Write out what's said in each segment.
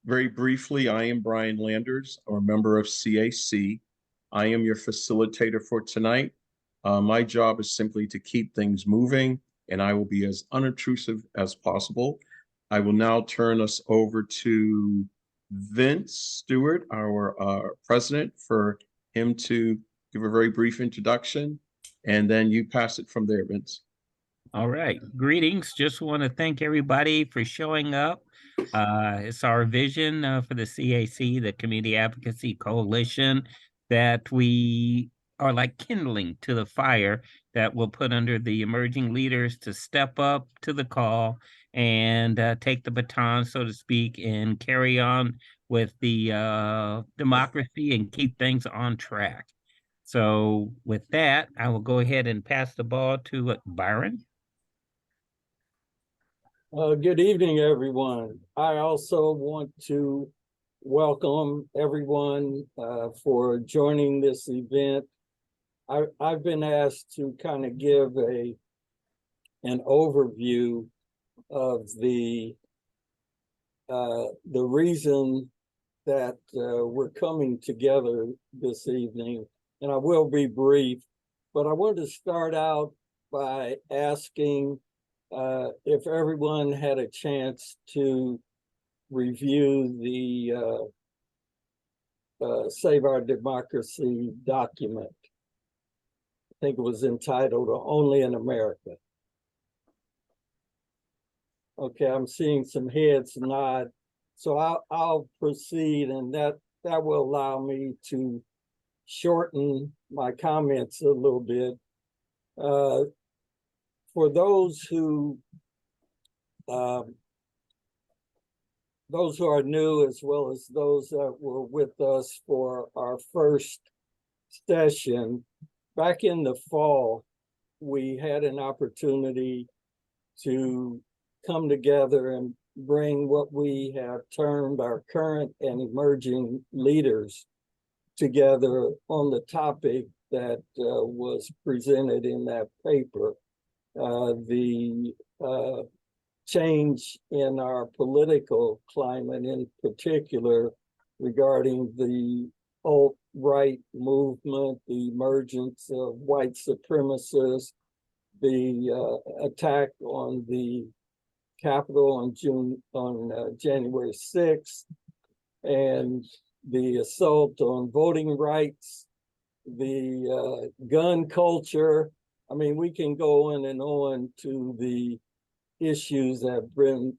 Very briefly, I am Brian Landers, a member of CAC. I am your facilitator for tonight. My job is simply to keep things moving, and I will be as unobtrusive as possible. I will now turn us over to Vince Stewart, our president, for him to give a very brief introduction, and then you pass it from there, Vince. All right. Greetings. Just want to thank everybody for showing up. It's our vision for the CAC, the Community Advocacy Coalition, that we are like kindling to the fire that will put under the emerging leaders to step up to the call and take the baton, so to speak, and carry on with the democracy and keep things on track. So with that, I will go ahead and pass the ball to Byron. Good evening, everyone. I also want to welcome everyone for joining this event. I've been asked to kind of give an overview of the reason that we're coming together this evening, and I will be brief, but I wanted to start out by asking if everyone had a chance to review the Save Our Democracy document. I think it was entitled Only in America. Okay, I'm seeing some heads nod. So I'll proceed, and that will allow me to shorten my comments a little bit. For those who are new, as well as those that were with us for our first session, back in the fall, we had an opportunity to come together and bring what we have termed our current and emerging leaders together on the topic that was presented in that paper. The change in our political climate, in particular regarding the alt-right movement, the emergence of white supremacists, the attack on the Capitol on January 6th, and the assault on voting rights, the gun culture. I mean, we can go on and on to the issues that have been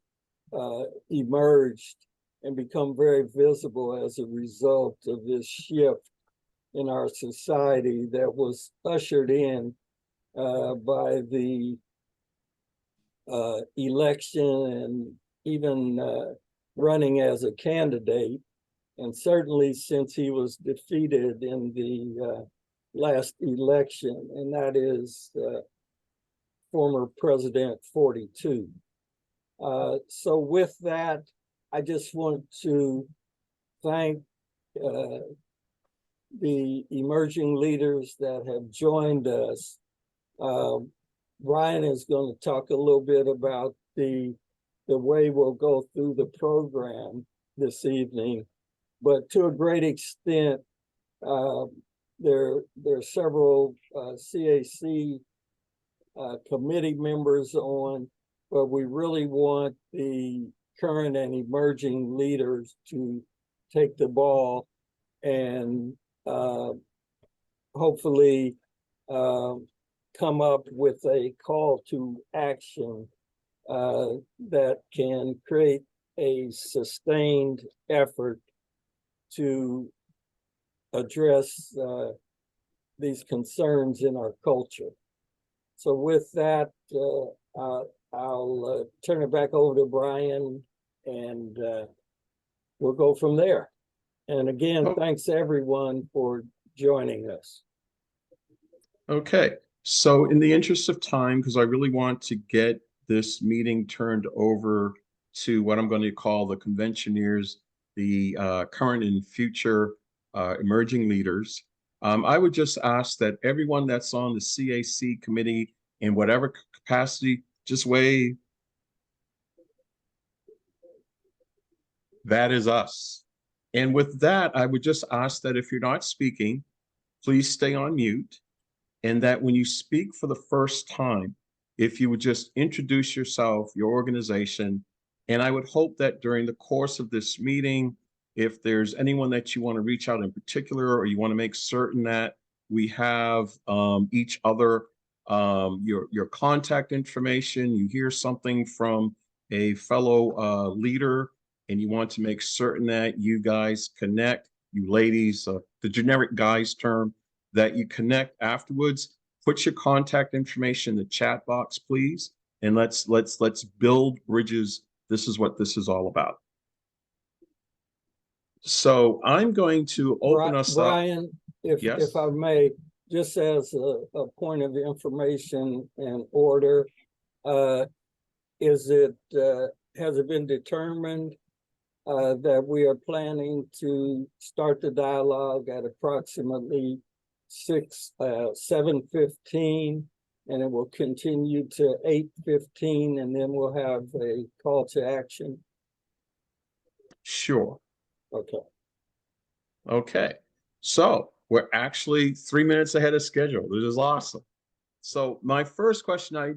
emerged and become very visible as a result of this shift in our society that was ushered in by the election and even running as a candidate. And certainly since he was defeated in the last election, and that is former President 42. So with that, I just want to thank the emerging leaders that have joined us. Brian is going to talk a little bit about the way we'll go through the program this evening, but to a great extent, there are several CAC committee members on, but we really want the current and emerging leaders to take the ball and hopefully come up with a call to action that can create a sustained effort to address these concerns in our culture. So with that, I'll turn it back over to Brian, and we'll go from there. And again, thanks everyone for joining us. Okay, so in the interest of time, because I really want to get this meeting turned over to what I'm going to call the conventioneers, the current and future emerging leaders, I would just ask that everyone that's on the CAC committee in whatever capacity, just wave. That is us. And with that, I would just ask that if you're not speaking, please stay on mute. And that when you speak for the first time, if you would just introduce yourself, your organization, and I would hope that during the course of this meeting, if there's anyone that you want to reach out in particular, or you want to make certain that we have each other, your contact information, you hear something from a fellow leader, and you want to make certain that you guys connect, you ladies, the generic guys term, that you connect afterwards, put your contact information in the chat box, please. And let's build bridges. This is what this is all about. So I'm going to open us up. Brian, if I may, just as a point of information and order, has it been determined that we are planning to start the dialogue at approximately 7:15, and it will continue to 8:15, and then we'll have a call to action? Sure. Okay. Okay. So we're actually 3 minutes ahead of schedule. This is awesome. So my first question, I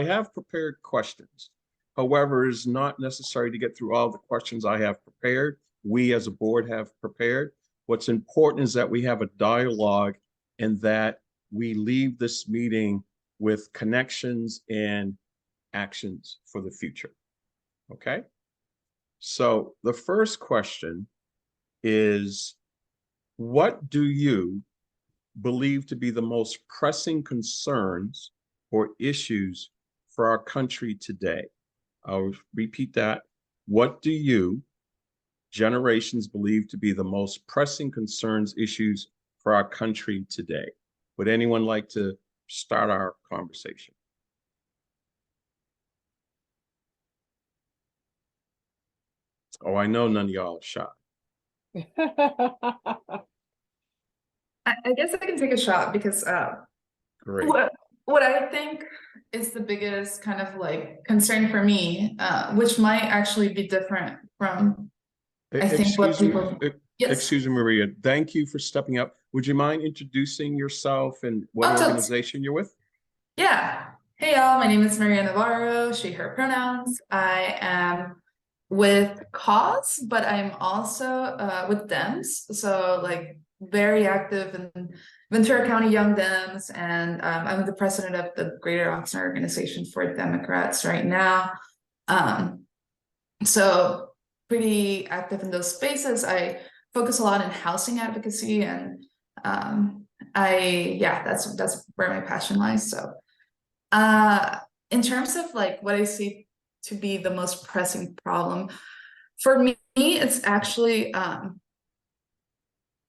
have prepared questions. However, it's not necessary to get through all the questions I have prepared. We as a board have prepared. What's important is that we have a dialogue and that we leave this meeting with connections and actions for the future. Okay? So the first question is, what do you believe to be the most pressing concerns or issues for our country today? I'll repeat that. What do you, generations, believe to be the most pressing concerns, issues for our country today? Would anyone like to start our conversation? Oh, I know none of y'all are shy. I guess I can take a shot because Great. what I think is the biggest kind of like concern for me, which might actually be different from I think what people. Yes. Excuse me, Maria. Thank you for stepping up. Would you mind introducing yourself and what organization you're with? Yeah. Hey, y'all. My name is Maria Navarro, she, her pronouns. I am with Cause, but I'm also with Dems. So like very active in Ventura County Young Dems, and I'm the president of the Greater Oxnard Organization for Democrats right now. So pretty active in those spaces. I focus a lot in housing advocacy, and that's where my passion lies. So in terms of like what I see to be the most pressing problem for me, it's actually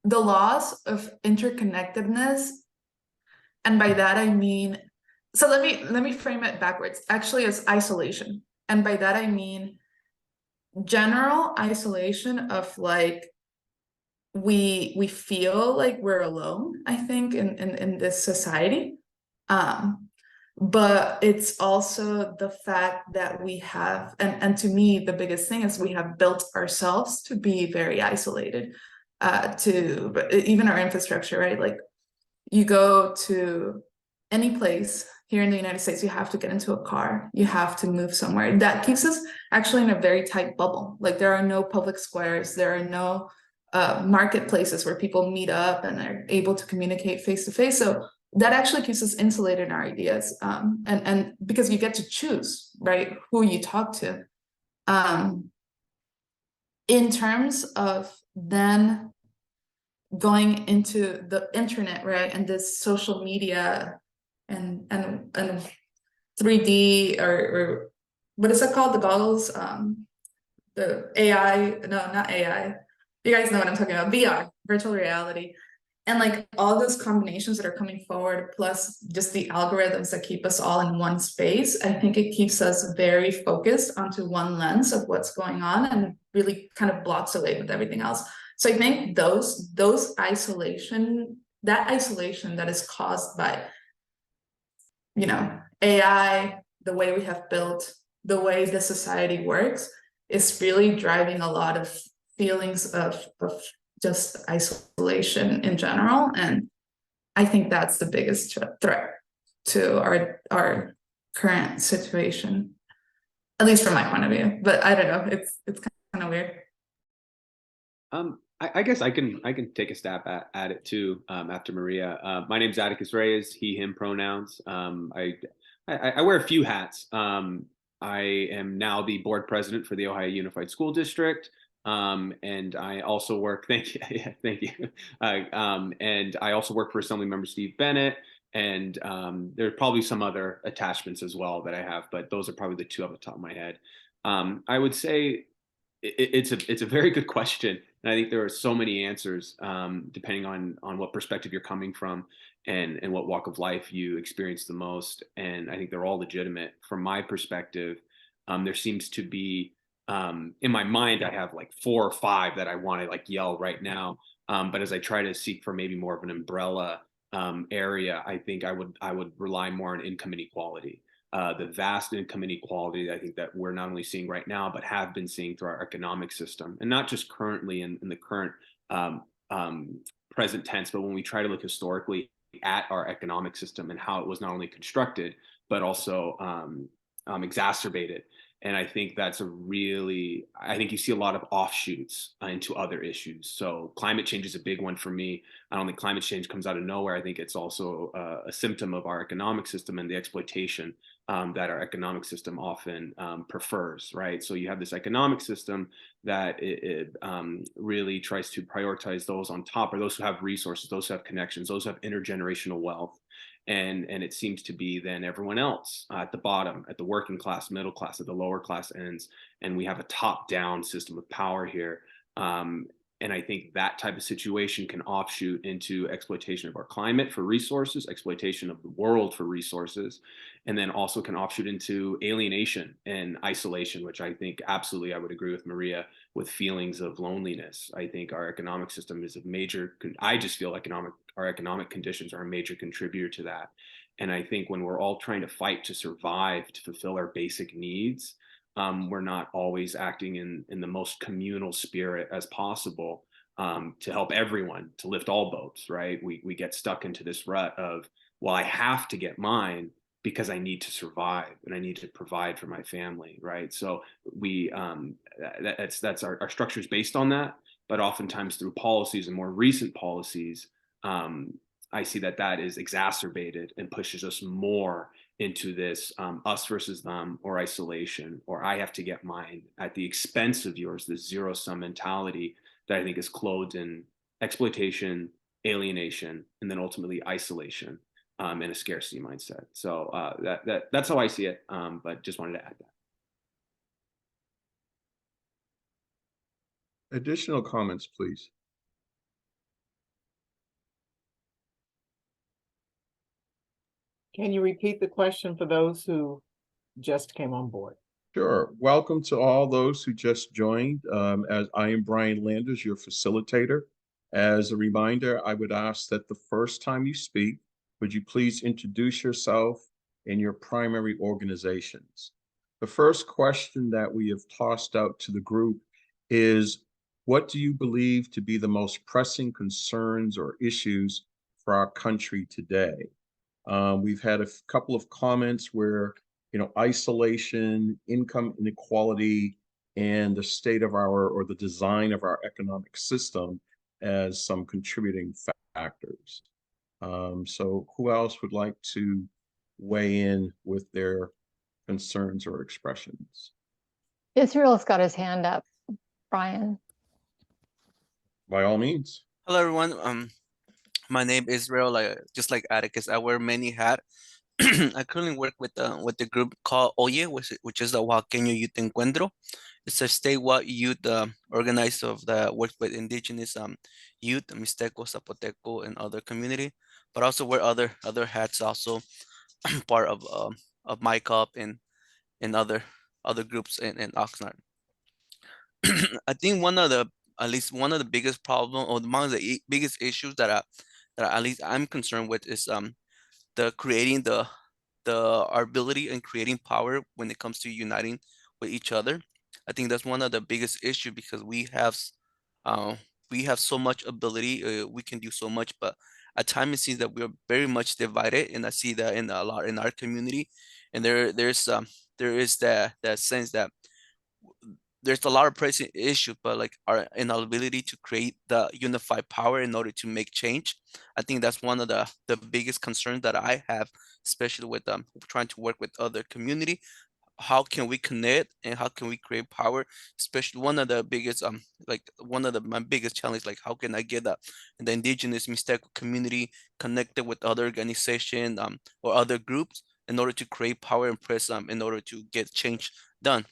the loss of interconnectedness. And by that I mean, so let me frame it backwards, actually, as isolation. And by that I mean general isolation of like we feel like we're alone, I think, in this society. But it's also the fact that we have, and to me, the biggest thing is we have built ourselves to be very isolated, but even our infrastructure, right? Like you go to any place here in the United States, you have to get into a car, you have to move somewhere. That keeps us actually in a very tight bubble. Like there are no public squares, there are no marketplaces where people meet up and are able to communicate face to face. So that actually keeps us insulated in our ideas, and because you get to choose, right, who you talk to. In terms of then going into the internet, right, and this social media and 3D or what is it called? The goggles, the AI, no, not AI. You guys know what I'm talking about, VR, virtual reality. And like all those combinations that are coming forward, plus just the algorithms that keep us all in one space, I think it keeps us very focused onto one lens of what's going on and really kind of blocks away with everything else. So I think those isolation that is caused by, you know, AI, the way we have built, the way the society works, is really driving a lot of feelings of just isolation in general. And I think that's the biggest threat to our current situation, at least from my point of view. But I don't know, it's kind of weird. I guess I can take a stab at it too. After Maria, my name's Advocacy Reyes, he, him pronouns. I wear a few hats. I am now the board president for the Ohio Unified School District. And I also work, thank you, yeah, thank you. And I also work for Assemblymember Steve Bennett. And there are probably some other attachments as well that I have, but those are probably the two off the top of my head. I would say it's a very good question, and I think there are so many answers depending on what perspective you're coming from and what walk of life you experience the most. And I think they're all legitimate. From my perspective, there seems to be in my mind, I have like 4 or 5 that I want to like yell right now. But as I try to seek for maybe more of an umbrella area, I think I would rely more on income inequality. The vast income inequality I think that we're not only seeing right now, but have been seeing through our economic system, and not just currently in the current present tense, but when we try to look historically at our economic system and how it was not only constructed, but also exacerbated. And I think that's I think you see a lot of offshoots into other issues. So climate change is a big one for me. I don't think climate change comes out of nowhere. I think it's also a symptom of our economic system and the exploitation that our economic system often prefers, right? So you have this economic system that it really tries to prioritize those on top, or those who have resources, those who have connections, those who have intergenerational wealth. And it seems to be then everyone else at the bottom, at the working class, middle class, at the lower class ends. And we have a top-down system of power here. And I think that type of situation can offshoot into exploitation of our climate for resources, exploitation of the world for resources, and then also can offshoot into alienation and isolation, which I think absolutely I would agree with Maria, with feelings of loneliness. I think our economic system is a major, I just feel our economic conditions are a major contributor to that. And I think when we're all trying to fight to survive, to fulfill our basic needs, we're not always acting in the most communal spirit as possible to help everyone, to lift all boats, right? We get stuck into this rut of, well, I have to get mine because I need to survive and I need to provide for my family, right? So that's our structure is based on that, but oftentimes through policies and more recent policies, I see that is exacerbated and pushes us more into this us versus them, or isolation, or I have to get mine at the expense of yours, this zero-sum mentality that I think is clothed in exploitation, alienation, and then ultimately isolation and a scarcity mindset. So that's how I see it, but just wanted to add that. Additional comments, please. Can you repeat the question for those who just came on board? Sure. Welcome to all those who just joined. As I am Brian Landers, your facilitator. As a reminder, I would ask that the first time you speak, would you please introduce yourself and your primary organizations? The first question that we have tossed out to the group is, what do you believe to be the most pressing concerns or issues for our country today? We've had a couple of comments where, isolation, income inequality, and the state of or the design of our economic system as some contributing factors. So who else would like to weigh in with their concerns or expressions? Israel's got his hand up, Brian. By all means. Hello, everyone. My name is Israel. Just like Atticus, I wear many hats. I currently work with the group called Oye, which is the Oaxaqueño Youth Encuentro. It's a statewide youth organized work with indigenous youth, Mixteco, Zapoteco, and other community. But also wear other hats. Also part of MyCup and other groups in Oxnard. I think at least one of the biggest problem, or one of the biggest issues that at least I'm concerned with is our ability in creating power when it comes to uniting with each other. I think that's one of the biggest issue because we have so much ability, we can do so much, but at times it seems that we're very much divided, and I see that in a lot in our community, and there is that sense that there's a lot of pressing issue, but like our inability to create the unified power in order to make change. I think that's one of the biggest concerns that I have, especially with trying to work with other community. How can we connect and how can we create power? Especially one of the biggest like one of my biggest challenge, like how can I get the indigenous Mixteco community connected with other organization or other groups in order to create power and press in order to get change done.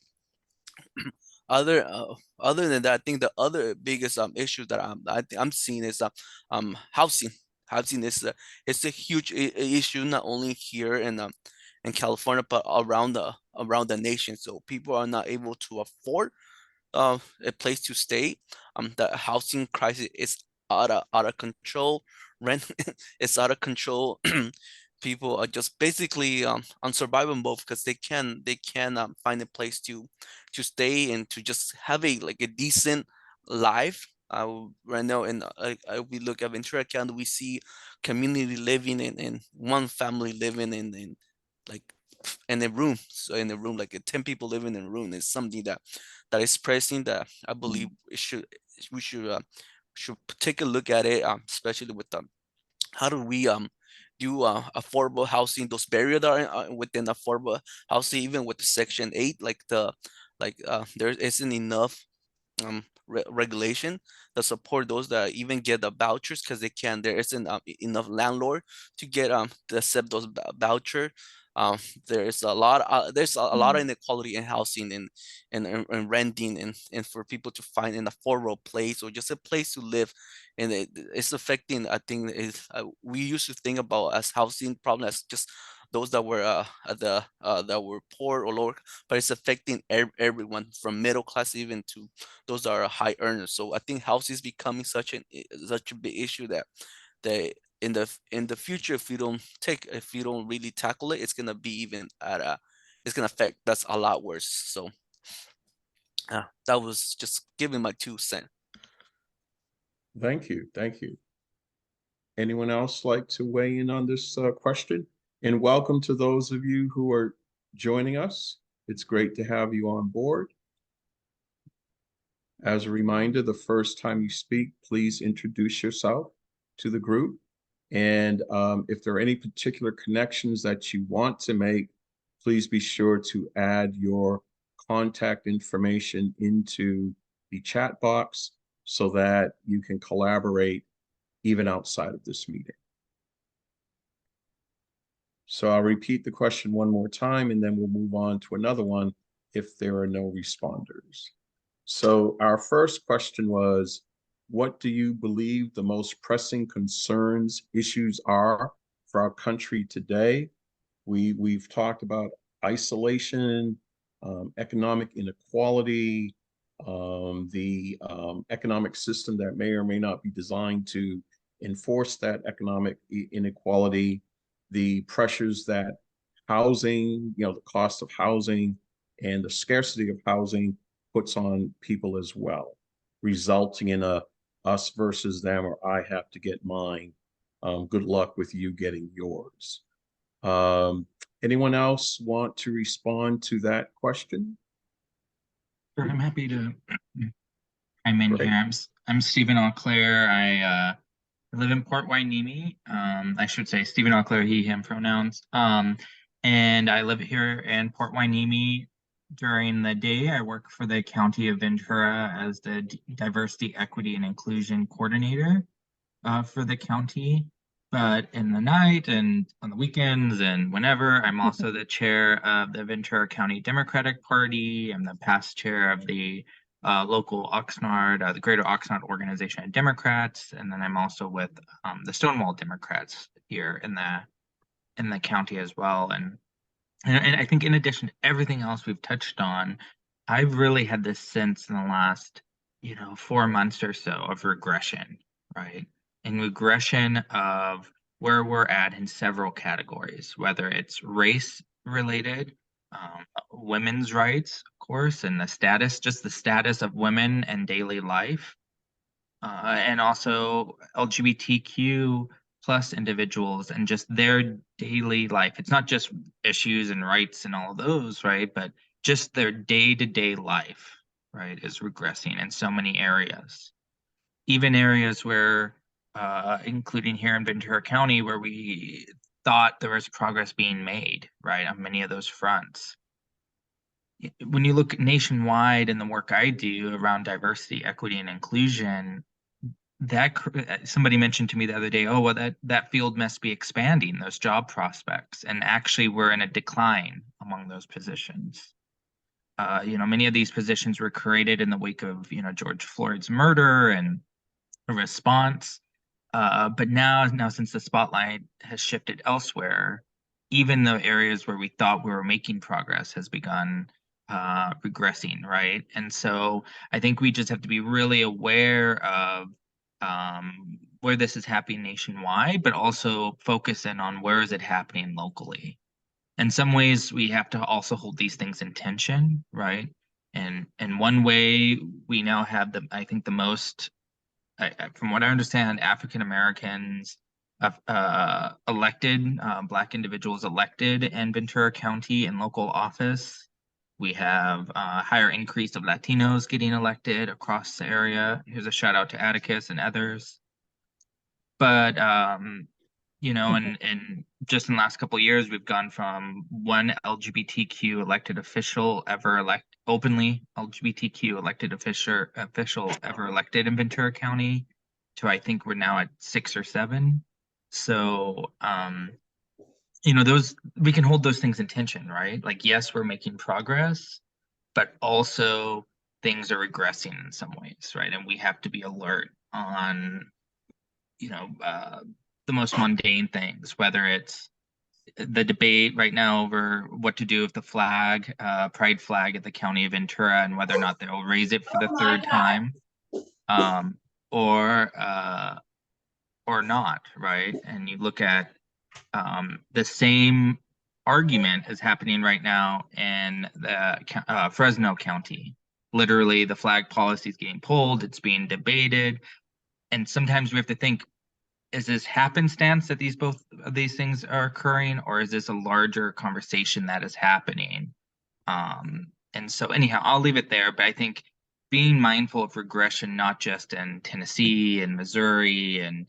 Other other than that, I think the other biggest issue that I'm seeing is housing. Housing is it's a huge issue not only here in California but around the nation. So people are not able to afford a place to stay. The housing crisis is out of control. Rent is out of control. People are just basically on survival mode because they can find a place to stay and to just have a like a decent life. Right now, and we look at Ventura County, we see community living in one family living in like in a room. So in a room, like 10 people living in a room is something that is pressing that I believe we should take a look at it, especially with how do we do affordable housing, those barriers that are within affordable housing, even with the Section 8, there isn't enough regulation that support those that even get the vouchers because there isn't enough landlord to get to accept those voucher. There's a lot of inequality in housing and renting and for people to find an affordable place or just a place to live, and it's affecting. I think we used to think about as housing problem as just those that were that were poor or lower, but it's affecting everyone from middle class even to those that are high earners. So I think housing is becoming such a big issue that in the future, if we don't really tackle it, it's gonna be even it's gonna affect us a lot worse. So that was just giving my 2 cents. Thank you. Thank you. Anyone else like to weigh in on this question? And welcome to those of you who are joining us. It's great to have you on board. As a reminder, the first time you speak, please introduce yourself to the group. And if there are any particular connections that you want to make, please be sure to add your contact information into the chat box so that you can collaborate even outside of this meeting. So I'll repeat the question one more time, and then we'll move on to another one if there are no responders. So our first question was, what do you believe the most pressing concerns, issues are for our country today? We've talked about isolation, economic inequality, the economic system that may or may not be designed to enforce that economic inequality, the pressures that housing, the cost of housing and the scarcity of housing puts on people as well, resulting in a us versus them, or I have to get mine. Good luck with you getting yours. Anyone else want to respond to that question? Sure, I'm happy to chime in Great. here. I'm Stephen Auclair. I live in Port Hueneme. I should say Stephen Auclair, he, him pronouns. And I live here in Port Hueneme. During the day, I work for the County of Ventura as the Diversity, Equity, and Inclusion Coordinator for the county. But in the night and on the weekends and whenever, I'm also the chair of the Ventura County Democratic Party. I'm the past chair of the local Oxnard, the Greater Oxnard Organization of Democrats, and then I'm also with the Stonewall Democrats here in the county as well. And I think in addition to everything else we've touched on, I've really had this sense in the last 4 months or so of regression, right? And regression of where we're at in several categories, whether it's race related, women's rights, of course, and the status, just the status of women and daily life, and also LGBTQ plus individuals and just their daily life. It's not just issues and rights and all of those, right? But just their day-to-day life, right, is regressing in so many areas. Even areas where, including here in Ventura County, where we thought there was progress being made, right, on many of those fronts. When you look nationwide in the work I do around diversity, equity, and inclusion, that somebody mentioned to me the other day, oh, well, that field must be expanding, those job prospects, and actually we're in a decline among those positions. Many of these positions were created in the wake of, George Floyd's murder and a response. But now since the spotlight has shifted elsewhere, even the areas where we thought we were making progress has begun regressing, right? And so I think we just have to be really aware of where this is happening nationwide, but also focus in on where is it happening locally. In some ways, we have to also hold these things in tension, right? And one way we now have I think the most, from what I understand, African Americans elected, Black individuals elected in Ventura County in local office. We have a higher increase of Latinos getting elected across the area. Here's a shout out to Atticus and others. But and just in the last couple of years, we've gone from one LGBTQ elected official openly LGBTQ elected official ever elected in Ventura County to, I think we're now at 6 or 7. So, we can hold those things in tension, right? Like, yes, we're making progress, but also things are regressing in some ways, right? And we have to be alert on, the most mundane things, whether it's the debate right now over what to do with the flag, pride flag at the county of Ventura, and whether or not they'll raise it for the third time, or not, right? And you look at the same argument is happening right now in the Fresno County. Literally, the flag policy is getting pulled, it's being debated, and sometimes we have to think, is this happenstance that both of these things are occurring, or is this a larger conversation that is happening? And so anyhow, I'll leave it there, but I think being mindful of regression, not just in Tennessee and Missouri and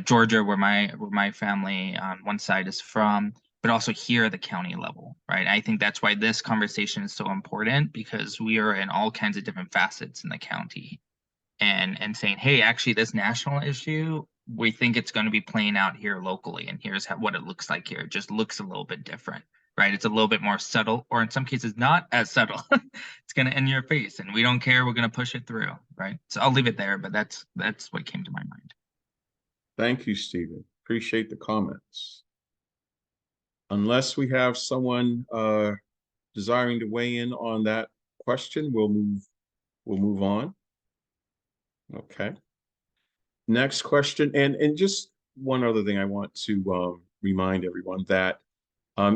Georgia, where my family on one side is from, but also here at the county level, right? I think that's why this conversation is so important, because we are in all kinds of different facets in the county, and saying, hey, actually, this national issue, we think it's going to be playing out here locally, and here's what it looks like here. It just looks a little bit different, right? It's a little bit more subtle, or in some cases not as subtle. It's going to in your face, and we don't care. We're going to push it through, right? So I'll leave it there, but that's what came to my mind. Thank you, Stephen. Appreciate the comments. Unless we have someone desiring to weigh in on that question, we'll move on. Okay. Next question, and just one other thing I want to remind everyone that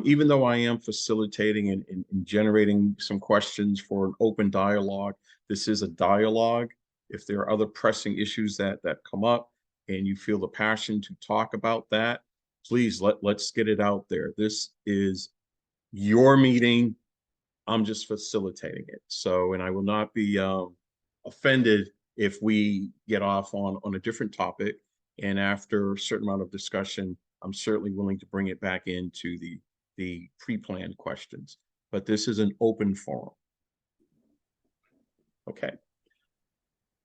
even though I am facilitating and generating some questions for an open dialogue, this is a dialogue. If there are other pressing issues that come up and you feel the passion to talk about that, please let's get it out there. This is your meeting. I'm just facilitating it. So, and I will not be offended if we get off on a different topic, and after a certain amount of discussion, I'm certainly willing to bring it back into the pre-planned questions, but this is an open forum. Okay.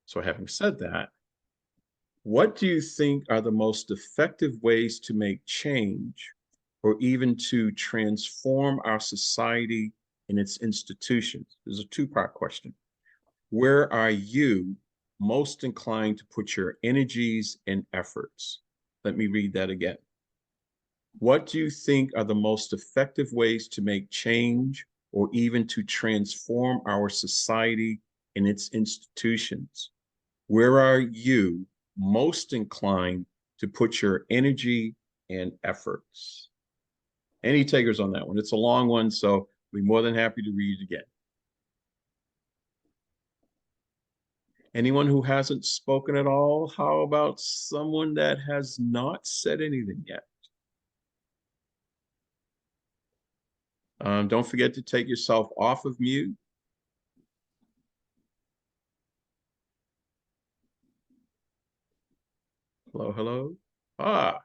So having said that, what do you think are the most effective ways to make change, or even to transform our society and its institutions? There's a two-part question. Where are you most inclined to put your energies and efforts? Let me read that again. What do you think are the most effective ways to make change, or even to transform our society and its institutions? Where are you most inclined to put your energy and efforts? Any takers on that one? It's a long one, so we're more than happy to read it again. Anyone who hasn't spoken at all? How about someone that has not said anything yet? Don't forget to take yourself off of mute. Hello, hello. Ah,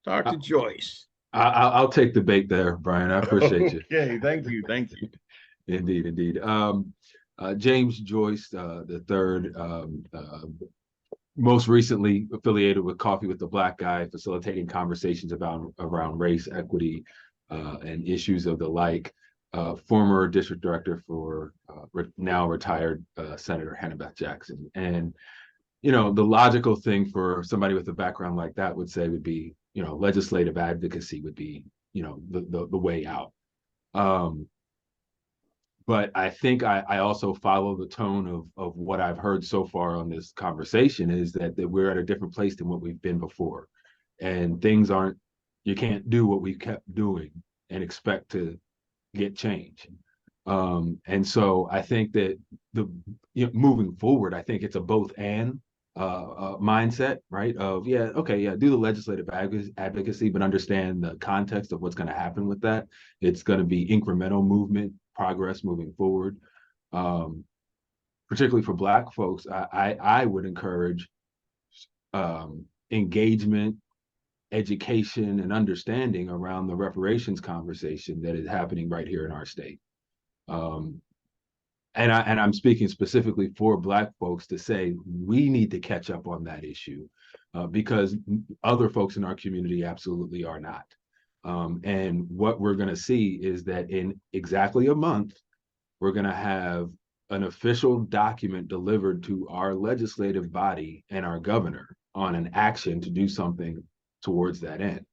Dr. Joyce. I'll take the bait there, Brian. I appreciate you. Okay, thank you, thank you. Indeed, indeed. James Joyce, the third, most recently affiliated with Coffee with the Black Guy, facilitating conversations around race, equity, and issues of the like. Former district director for now retired Senator Hannah-Beth Jackson. And, you know, the logical thing for somebody with a background like that would be, you know, legislative advocacy would be, you know, the way out. But I think I also follow the tone of what I've heard so far on this conversation is that we're at a different place than what we've been before. And things aren't, you can't do what we kept doing and expect to get change. And so I think that moving forward, I think it's a both and mindset, right? Of do the legislative advocacy, but understand the context of what's going to happen with that. It's going to be incremental movement, progress moving forward. Particularly for Black folks, I would encourage engagement, education, and understanding around the reparations conversation that is happening right here in our state. And I'm speaking specifically for Black folks to say we need to catch up on that issue because other folks in our community absolutely are not. And what we're going to see is that in exactly a month, we're going to have an official document delivered to our legislative body and our governor on an action to do something towards that end.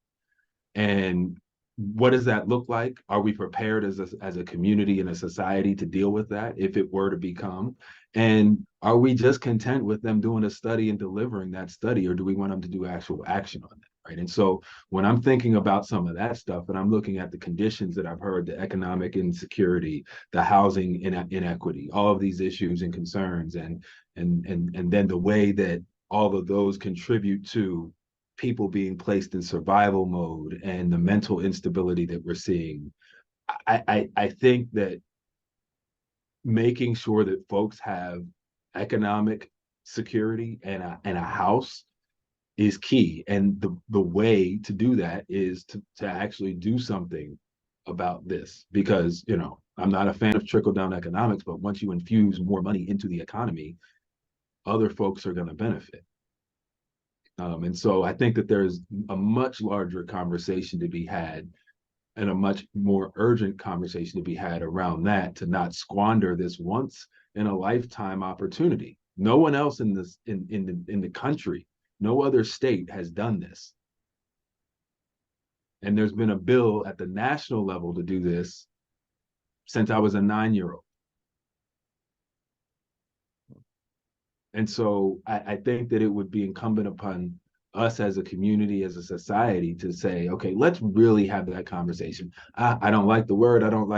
And what does that look like? Are we prepared as a community and a society to deal with that if it were to become? And are we just content with them doing a study and delivering that study, or do we want them to do actual action on that, right? And so when I'm thinking about some of that stuff and I'm looking at the conditions that I've heard, the economic insecurity, the housing inequity, all of these issues and concerns, and then the way that all of those contribute to people being placed in survival mode and the mental instability that we're seeing, I think that making sure that folks have economic security and a house is key. And the way to do that is to actually do something about this, because, you know, I'm not a fan of trickle down economics, but once you infuse more money into the economy, other folks are going to benefit. And so I think that there's a much larger conversation to be had and a much more urgent conversation to be had around that, to not squander this once in a lifetime opportunity. No one else in the country, no other state has done this. And there's been a bill at the national level to do this since I was a 9-year-old. And so I think that it would be incumbent upon us as a community, as a society, to say, okay, let's really have that conversation. I don't like the word, I don't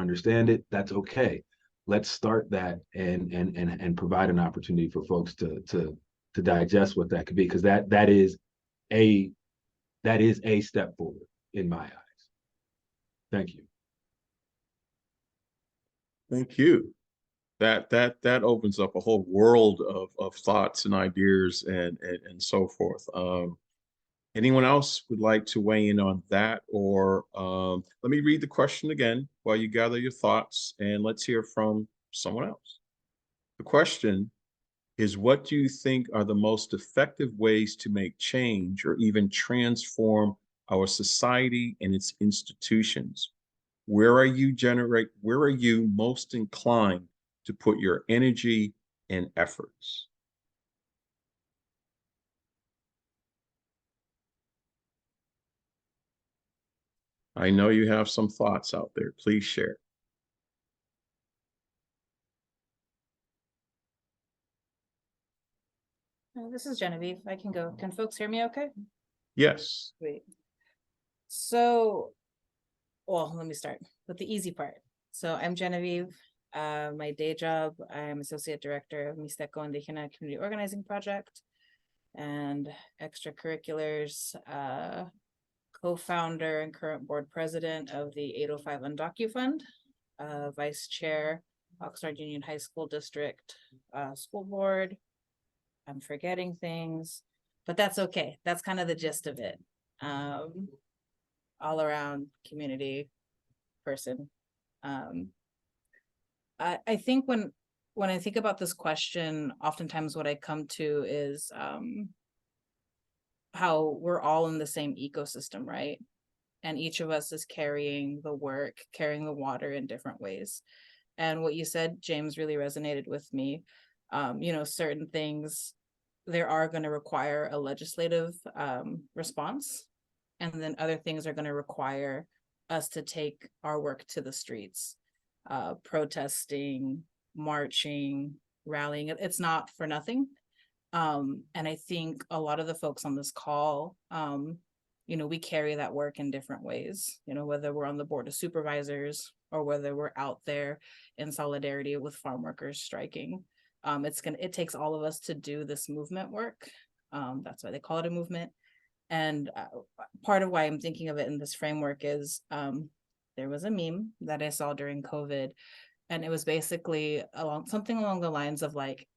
understand it. That's okay. Let's start that and provide an opportunity for folks to digest what that could be, because that is a step forward in my eyes. Thank you. Thank you. That opens up a whole world of thoughts and ideas and so forth. Anyone else would like to weigh in on that? Or let me read the question again while you gather your thoughts, and let's hear from someone else. The question is, what do you think are the most effective ways to make change or even transform our society and its institutions? Where are you most inclined to put your energy and efforts? I know you have some thoughts out there. Please share. This is Genevieve. I can go. Can folks hear me okay? Yes. Great. So, well, let me start with the easy part. So I'm Genevieve. My day job, I'm Associate Director of Mixteco Indígena Community Organizing Project and extracurriculars, co-founder and current board president of the 805 Undocu Fund, vice chair, Oxnard Union High School District School Board. I'm forgetting things, but that's okay. That's kind of the gist of it. All around community person. I think when I think about this question, oftentimes what I come to is how we're all in the same ecosystem, right? And each of us is carrying the work, carrying the water in different ways. And what you said, James, really resonated with me. You know, certain things, there are going to require a legislative response. And then other things are going to require us to take our work to the streets, protesting, marching, rallying. It's not for nothing. And I think a lot of the folks on this call, you know, we carry that work in different ways, you know, whether we're on the board of supervisors or whether we're out there in solidarity with farm workers striking. It takes all of us to do this movement work. That's why they call it a movement. And part of why I'm thinking of it in this framework is there was a meme that I saw during COVID, and it was basically something along the lines of like,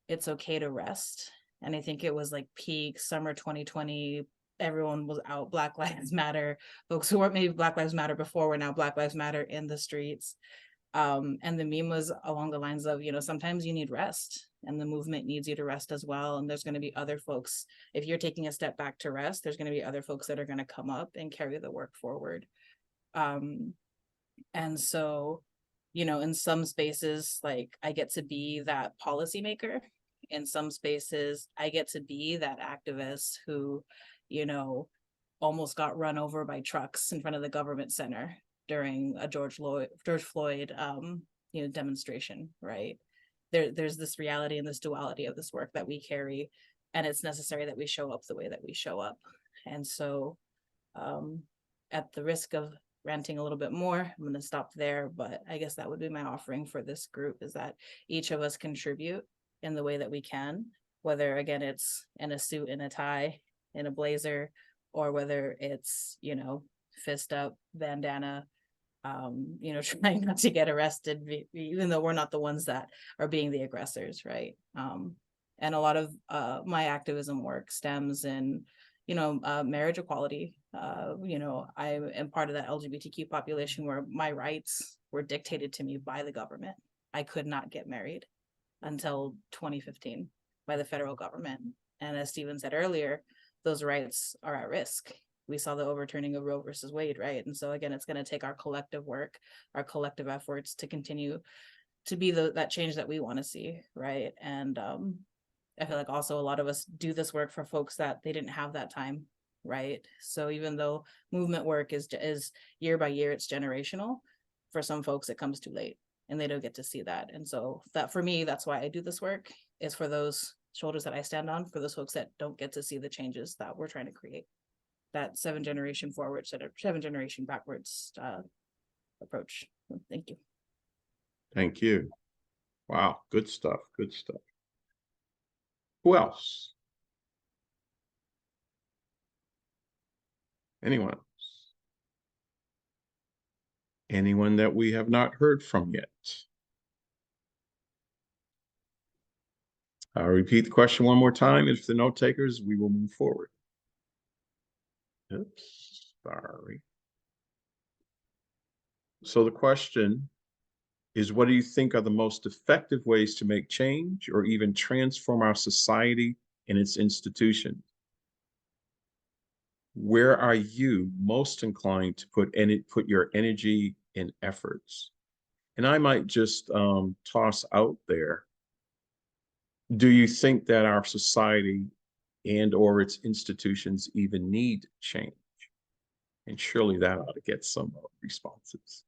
it's okay to rest. And I think it was like peak summer 2020. Everyone was out, Black Lives Matter. Folks who weren't maybe Black Lives Matter before were now Black Lives Matter in the streets. And the meme was along the lines of, you know, sometimes you need rest and the movement needs you to rest as well. And there's going to be other folks, if you're taking a step back to rest, there's going to be other folks that are going to come up and carry the work forward. And so, you know, in some spaces, like I get to be that policymaker. In some spaces, I get to be that activist who, you know, almost got run over by trucks in front of the government center during a George Floyd, you know, demonstration, right? There's this reality and this duality of this work that we carry, and it's necessary that we show up the way that we show up. And so, at the risk of ranting a little bit more, I'm going to stop there, but I guess that would be my offering for this group, is that each of us contribute in the way that we can, whether again it's in a suit, in a tie, in a blazer, or whether it's, you know, fist up, bandana, you know, trying not to get arrested, even though we're not the ones that are being the aggressors, right? And a lot of my activism work stems in, you know, marriage equality. You know, I am part of that LGBTQ population where my rights were dictated to me by the government. I could not get married until 2015 by the federal government. And as Stephen said earlier, those rights are at risk. We saw the overturning of Roe versus Wade, right? And so again, it's going to take our collective work, our collective efforts to continue to be that change that we want to see, right? And I feel like also a lot of us do this work for folks that they didn't have that time, right? So even though movement work is year by year, it's generational, for some folks it comes too late and they don't get to see that. And so that, for me, that's why I do this work, is for those shoulders that I stand on, for those folks that don't get to see the changes that we're trying to create. That 7 generation forward, 7 generation backwards approach. Thank you. Thank you. Wow, good stuff, good stuff. Who else? Anyone else? Anyone that we have not heard from yet? I'll repeat the question one more time. If the note takers, we will move forward. Oops, sorry. So the question is, what do you think are the most effective ways to make change or even transform our society and its institutions? Where are you most inclined to put your energy and efforts? And I might just toss out there, do you think that our society and or its institutions even need change? And surely that ought to get some responses.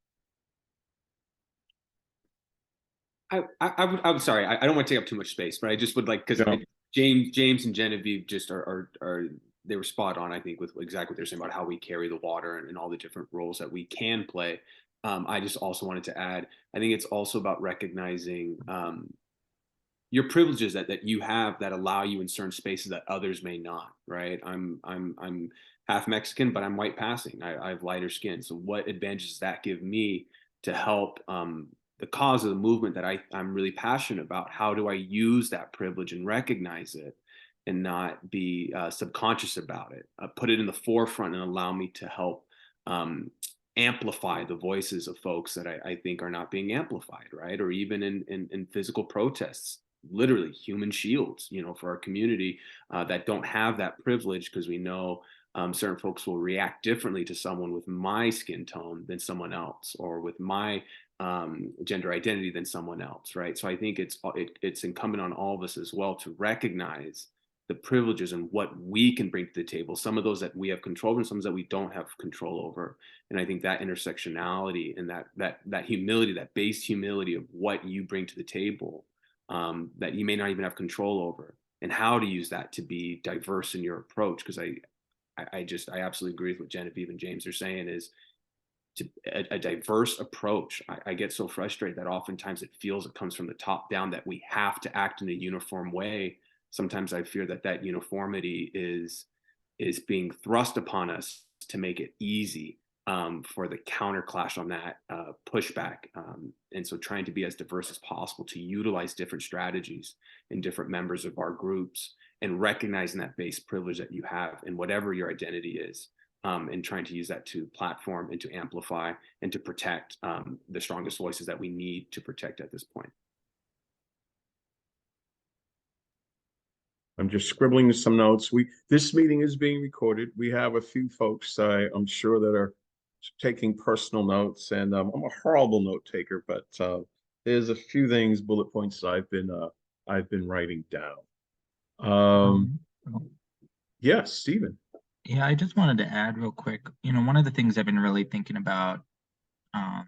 I'm sorry, I don't want to take up too much space, but I just would like, because No. James and Genevieve just are they were spot on, I think, with exactly what they're saying about how we carry the water and all the different roles that we can play. I just also wanted to add, I think it's also about recognizing your privileges that you have that allow you in certain spaces that others may not, right? I'm half Mexican, but I'm white passing. I have lighter skin. So what advantages does that give me to help the cause of the movement that I'm really passionate about? How do I use that privilege and recognize it and not be subconscious about it? Put it in the forefront and allow me to help amplify the voices of folks that I think are not being amplified, right? Or even in physical protests, literally human shields, for our community that don't have that privilege, because we know certain folks will react differently to someone with my skin tone than someone else, or with my gender identity than someone else, right? So I think it's incumbent on all of us as well to recognize the privileges and what we can bring to the table, some of those that we have control over and some that we don't have control over. And I think that intersectionality and that humility, that base humility of what you bring to the table that you may not even have control over, and how to use that to be diverse in your approach. Because I absolutely agree with what Genevieve and James are saying, is a diverse approach. I get so frustrated that oftentimes it feels it comes from the top down, that we have to act in a uniform way. Sometimes I fear that uniformity is being thrust upon us to make it easy for the counterclash on that pushback. And so trying to be as diverse as possible, to utilize different strategies in different members of our groups, and recognizing that base privilege that you have in whatever your identity is, and trying to use that to platform and to amplify and to protect the strongest voices that we need to protect at this point. I'm just scribbling some notes. This meeting is being recorded. We have a few folks, I'm sure, that are taking personal notes, and I'm a horrible note taker, but there's a few things, bullet points that I've been writing down. Yes, Stephen. Yeah, I just wanted to add real quick. One of the things I've been really thinking about in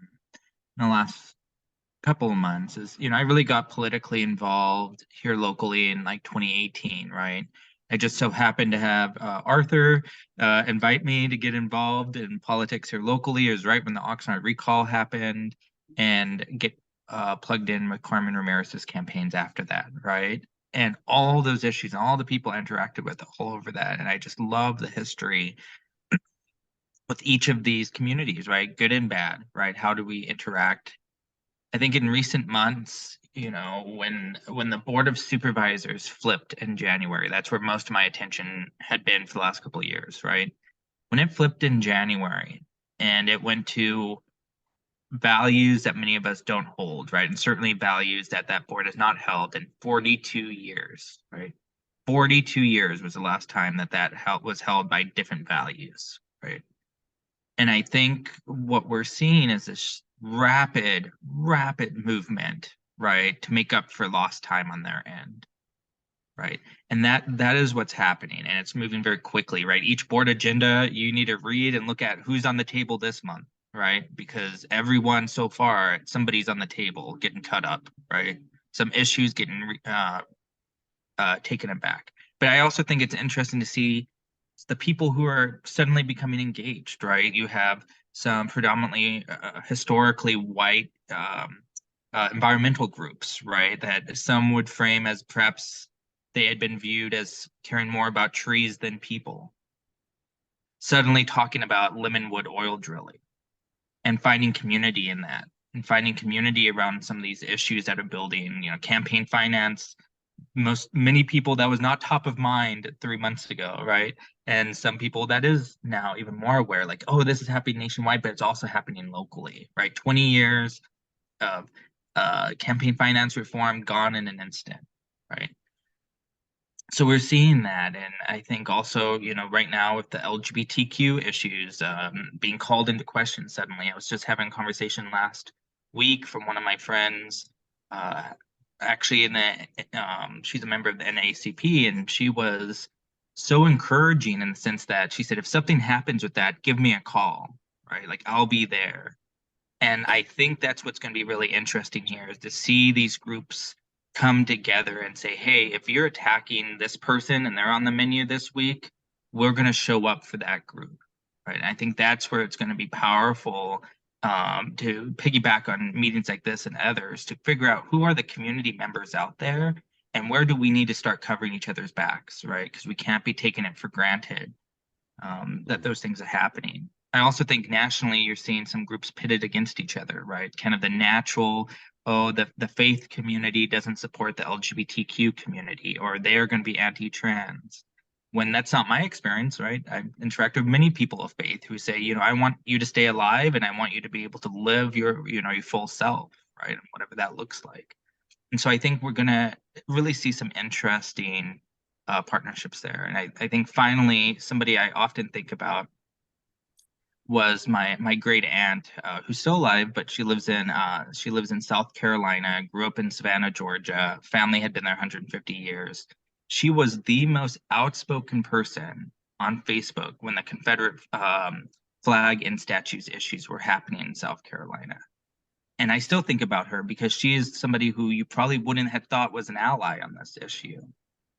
the last couple of months is, I really got politically involved here locally in like 2018, right? I just so happened to have Arthur invite me to get involved in politics here locally. It was right when the Oxnard recall happened, and get plugged in with Carmen Ramirez's campaigns after that, right? And all those issues and all the people I interacted with all over that. And I just love the history with each of these communities, right? Good and bad, right? How do we interact? I think in recent months, when the Board of Supervisors flipped in January, that's where most of my attention had been for the last couple of years, right? When it flipped in January and it went to values that many of us don't hold, right? And certainly values that board has not held in 42 years, right? 42 years was the last time that was held by different values, right? And I think what we're seeing is this rapid movement, right, to make up for lost time on their end, right? And that is what's happening, and it's moving very quickly, right? Each board agenda, you need to read and look at who's on the table this month, right? Because everyone so far, somebody's on the table getting cut up, right? Some issues getting taken aback. But I also think it's interesting to see the people who are suddenly becoming engaged, right? You have some predominantly historically white environmental groups, right? That some would frame as perhaps they had been viewed as caring more about trees than people, suddenly talking about Lemonwood oil drilling and finding community in that, and finding community around some of these issues that are building, campaign finance. Many people that was not top of mind 3 months ago, right? And some people that is now even more aware, like, oh, this is happening nationwide, but it's also happening locally, right? 20 years of campaign finance reform gone in an instant, right? So we're seeing that. And I think also, right now with the LGBTQ issues being called into question suddenly. I was just having a conversation last week from one of my friends, actually she's a member of the NAACP, and she was so encouraging in the sense that she said, if something happens with that, give me a call, right? Like, I'll be there. And I think that's what's going to be really interesting here, is to see these groups come together and say, hey, if you're attacking this person and they're on the menu this week, we're going to show up for that group, right? And I think that's where it's going to be powerful to piggyback on meetings like this and others to figure out who are the community members out there and where do we need to start covering each other's backs, right? Because we can't be taking it for granted that those things are happening. I also think nationally, you're seeing some groups pitted against each other, right? Kind of the natural, oh, the faith community doesn't support the LGBTQ community, or they're going to be anti-trans. When that's not my experience, right? I've interacted with many people of faith who say, you know, I want you to stay alive and I want you to be able to live your, you know, your full self, right? And whatever that looks like. And so I think we're going to really see some interesting partnerships there. And I think finally, somebody I often think about was my great aunt, who's still alive, but she lives in South Carolina, grew up in Savannah, Georgia. Family had been there 150 years. She was the most outspoken person on Facebook when the Confederate flag and statues issues were happening in South Carolina. And I still think about her because she is somebody who you probably wouldn't have thought was an ally on this issue.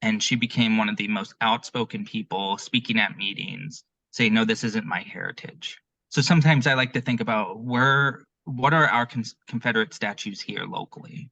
And she became one of the most outspoken people speaking at meetings, saying, no, this isn't my heritage. So sometimes I like to think about what are our Confederate statues here locally,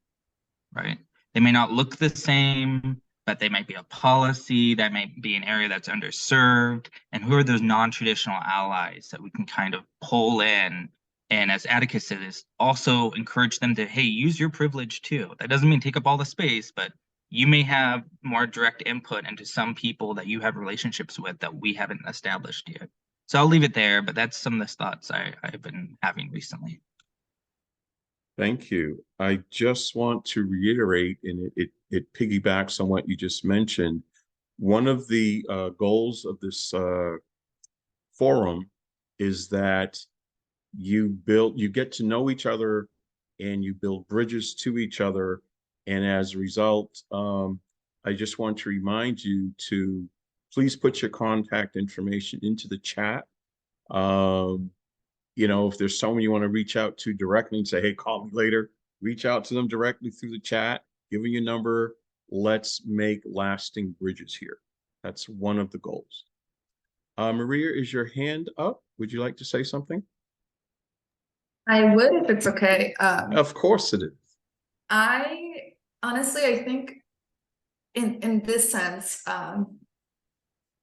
right? They may not look the same, but they might be a policy, that might be an area that's underserved. And who are those non-traditional allies that we can kind of pull in? And as Atticus says, also encourage them to, hey, use your privilege too. That doesn't mean take up all the space, but you may have more direct input into some people that you have relationships with that we haven't established yet. So I'll leave it there, but that's some of the thoughts I've been having recently. Thank you. I just want to reiterate, and it piggybacks on what you just mentioned. One of the goals of this forum is that you get to know each other and you build bridges to each other. And as a result, I just want to remind you to please put your contact information into the chat. You know, if there's someone you want to reach out to directly and say, hey, call me later, reach out to them directly through the chat, give them your number. Let's make lasting bridges here. That's one of the goals. Maria, is your hand up? Would you like to say something? I would, if it's okay. Of course it is. I honestly, I think in this sense, I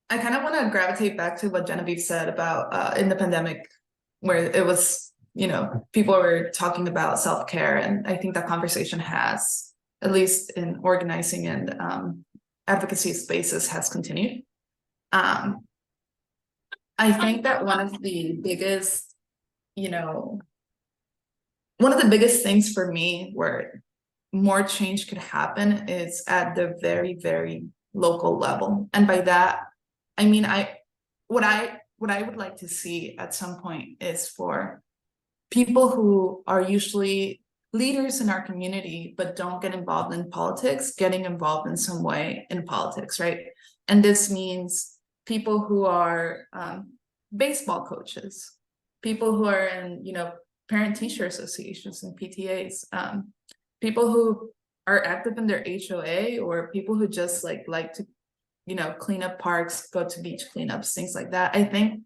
kind of want to gravitate back to what Genevieve said about in the pandemic, where it was, you know, people were talking about self-care, and I think that conversation has, at least in organizing and advocacy spaces, has continued. I think that one of the biggest, you know, one of the biggest things for me where more change could happen is at the very, very local level. And by that, I mean, what I would like to see at some point is for people who are usually leaders in our community, but don't get involved in politics, getting involved in some way in politics, right? And this means people who are baseball coaches, people who are in, you know, parent teacher associations and PTAs, people who are active in their HOA, or people who just like to, you know, clean up parks, go to beach cleanups, things like that. I think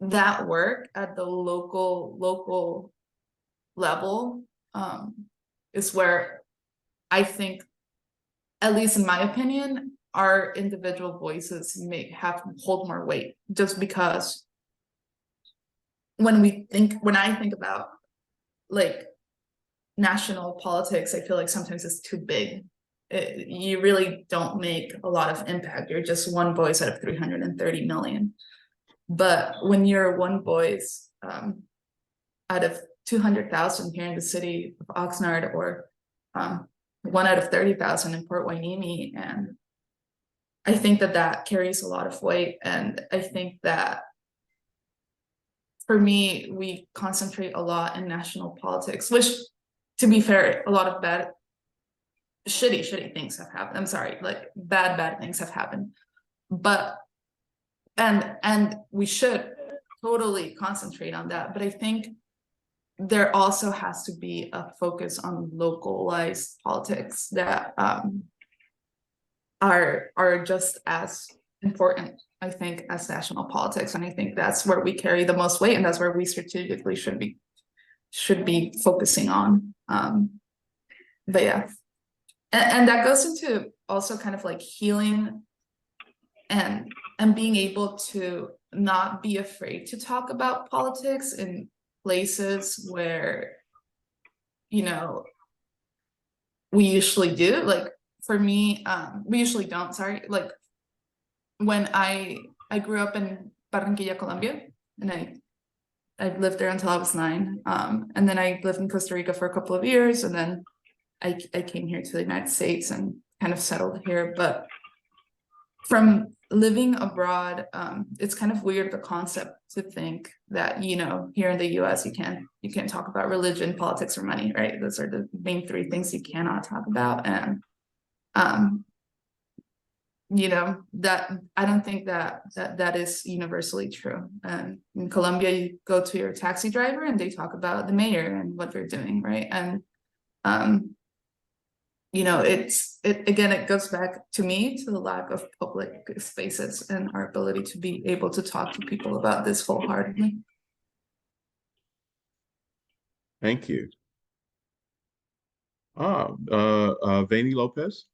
that work at the local level is where I think, at least in my opinion, our individual voices may have to hold more weight, just because when I think about like national politics, I feel like sometimes it's too big. You really don't make a lot of impact. You're just one voice out of 330 million. But when you're one voice out of 200,000 here in the city of Oxnard, or 1 out of 30,000 in Port Hueneme, and I think that carries a lot of weight. And I think that for me, we concentrate a lot in national politics, which, to be fair, a lot of bad, shitty things have happened. I'm sorry, like bad things have happened. But and we should totally concentrate on that. But I think there also has to be a focus on localized politics that are just as important, I think, as national politics. And I think that's where we carry the most weight, and that's where we strategically should be focusing on. But yeah. And that goes into also kind of like healing and being able to not be afraid to talk about politics in places where, you know, we usually do. Like for me, we usually don't, sorry. Like when I grew up in Barranquilla, Colombia, and I lived there until I was 9. And then I lived in Costa Rica for a couple of years, and then I came here to the United States and kind of settled here. But from living abroad, it's kind of weird, the concept to think that, you know, here in the US, you can't talk about religion, politics, or money, right? Those are the main 3 things you cannot talk about. And you know, that I don't think that is universally true. In Colombia, you go to your taxi driver and they talk about the mayor and what they're doing, right? And you know, it goes back to me to the lack of public spaces and our ability to be able to talk to people about this wholeheartedly. Thank you. Vani Lopez,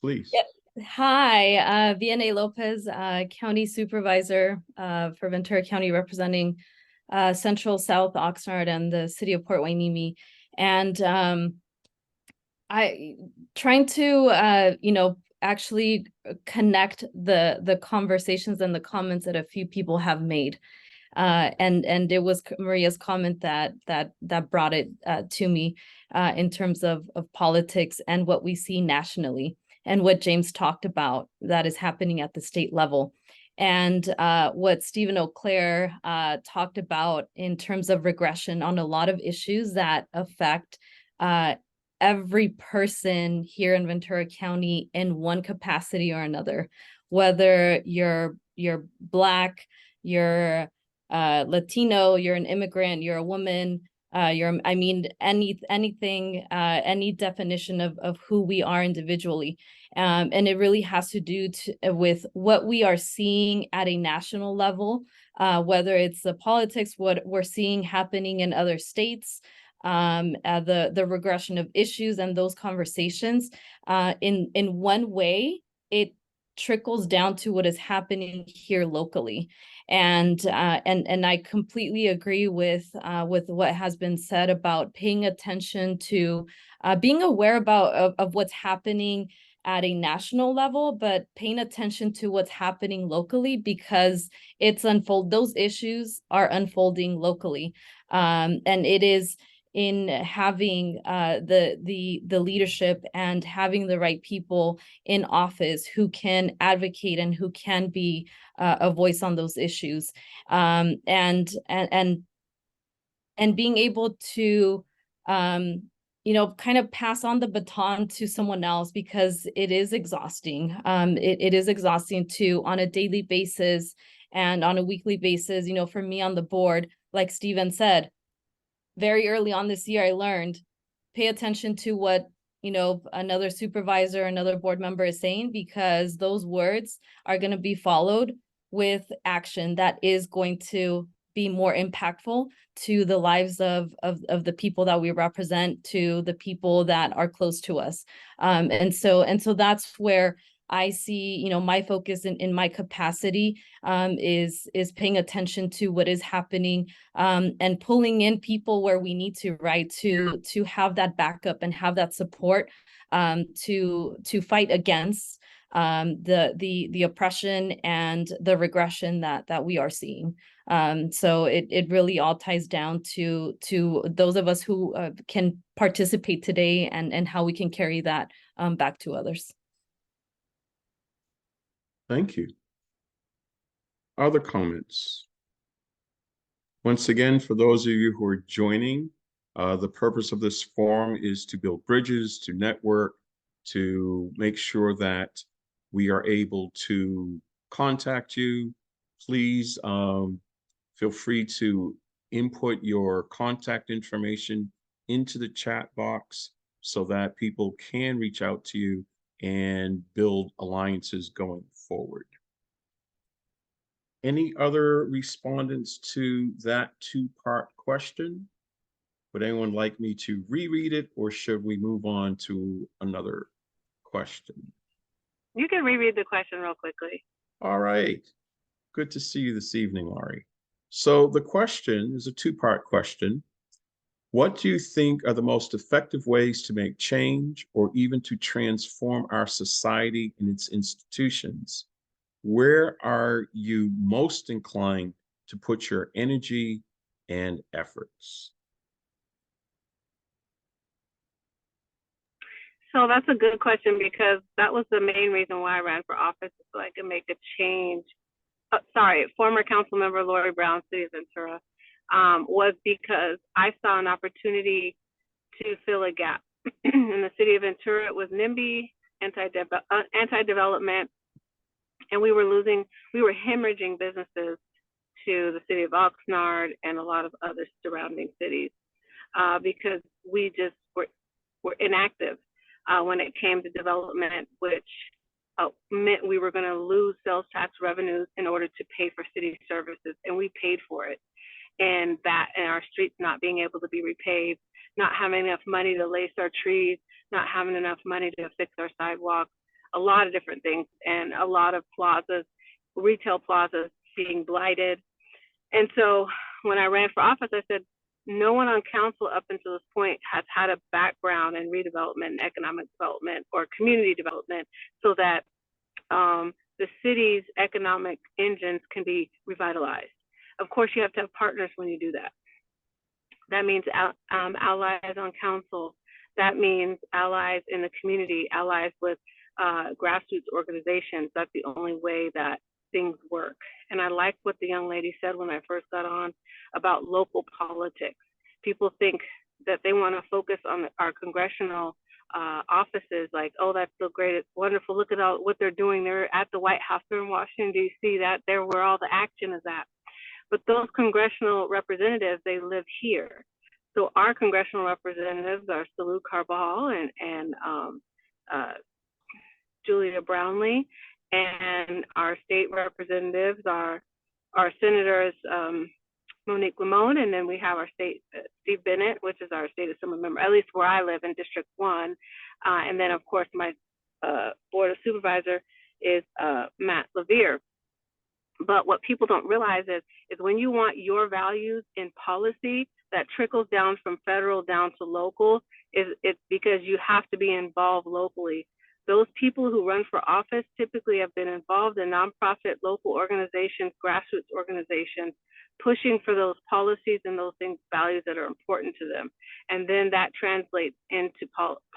please. Yep. Hi, Vianney Lopez, County Supervisor for Ventura County, representing Central, South Oxnard, and the city of Port Hueneme. And I trying to, you know, actually connect the conversations and the comments that a few people have made. And it was Maria's comment that brought it to me in terms of politics and what we see nationally, and what James talked about that is happening at the state level. And what Stephen O'Clair talked about in terms of regression on a lot of issues that affect every person here in Ventura County in one capacity or another, whether you're Black, you're Latino, you're an immigrant, you're a woman, I mean, anything, any definition of who we are individually. And it really has to do with what we are seeing at a national level, whether it's the politics, what we're seeing happening in other states, the regression of issues and those conversations. In one way, it trickles down to what is happening here locally. And I completely agree with what has been said about paying attention to being aware of what's happening at a national level, but paying attention to what's happening locally, because those issues are unfolding locally. And it is in having the leadership and having the right people in office who can advocate and who can be a voice on those issues, and being able to you know, kind of pass on the baton to someone else, because it is exhausting. It is exhausting too, on a daily basis and on a weekly basis. You know, for me on the board, like Stephen said, very early on this year, I learned, pay attention to what, you know, another supervisor, another board member is saying, because those words are going to be followed with action that is going to be more impactful to the lives of the people that we represent, to the people that are close to us. And so that's where I see, you know, my focus in my capacity is paying attention to what is happening, and pulling in people where we need to, right, to have that backup and have that support to fight against the oppression and the regression that we are seeing. So it really all ties down to those of us who can participate today, and how we can carry that back to others. Thank you. Other comments? Once again, for those of you who are joining, the purpose of this forum is to build bridges, to network, to make sure that we are able to contact you. Please feel free to input your contact information into the chat box so that people can reach out to you and build alliances going forward. Any other respondents to that two-part question? Would anyone like me to reread it, or should we move on to another question? You can reread the question real quickly. All right. Good to see you this evening, Laurie. So the question is a two-part question. What do you think are the most effective ways to make change or even to transform our society and its institutions? Where are you most inclined to put your energy and efforts? So that's a good question, because that was the main reason why I ran for office, so I could make a change. Former council member Lori Brown, City of Ventura, was because I saw an opportunity to fill a gap. In the City of Ventura, it was NIMBY, anti-development, and we were hemorrhaging businesses to the city of Oxnard and a lot of other surrounding cities, because we just were inactive when it came to development, which meant we were going to lose sales tax revenues in order to pay for city services, and we paid for it. And our streets not being able to be repaved, not having enough money to lace our trees, not having enough money to fix our sidewalks, a lot of different things, and a lot of plazas, retail plazas being blighted. And so when I ran for office, I said, no one on council up until this point has had a background in redevelopment and economic development or community development, so that the city's economic engines can be revitalized. Of course, you have to have partners when you do that. That means allies on council. That means allies in the community, allies with grassroots organizations. That's the only way that things work. And I like what the young lady said when I first got on about local politics. People think that they want to focus on our congressional offices, like, oh, that's so great, it's wonderful, look at all what they're doing. They're at the White House, they're in Washington, D.C., they're where all the action is at. But those congressional representatives, they live here. So our congressional representatives are Salud Carbajal and Julia Brownlee, and our state representatives are our senators, Monique Limon, and then we have our state, Steve Bennett, which is our state assembly member, at least where I live in District 1. And then, of course, my board of supervisor is Matt Levere. But what people don't realize is when you want your values in policy that trickles down from federal down to local, it's because you have to be involved locally. Those people who run for office typically have been involved in nonprofit, local organizations, grassroots organizations, pushing for those policies and those things, values that are important to them. And then that translates into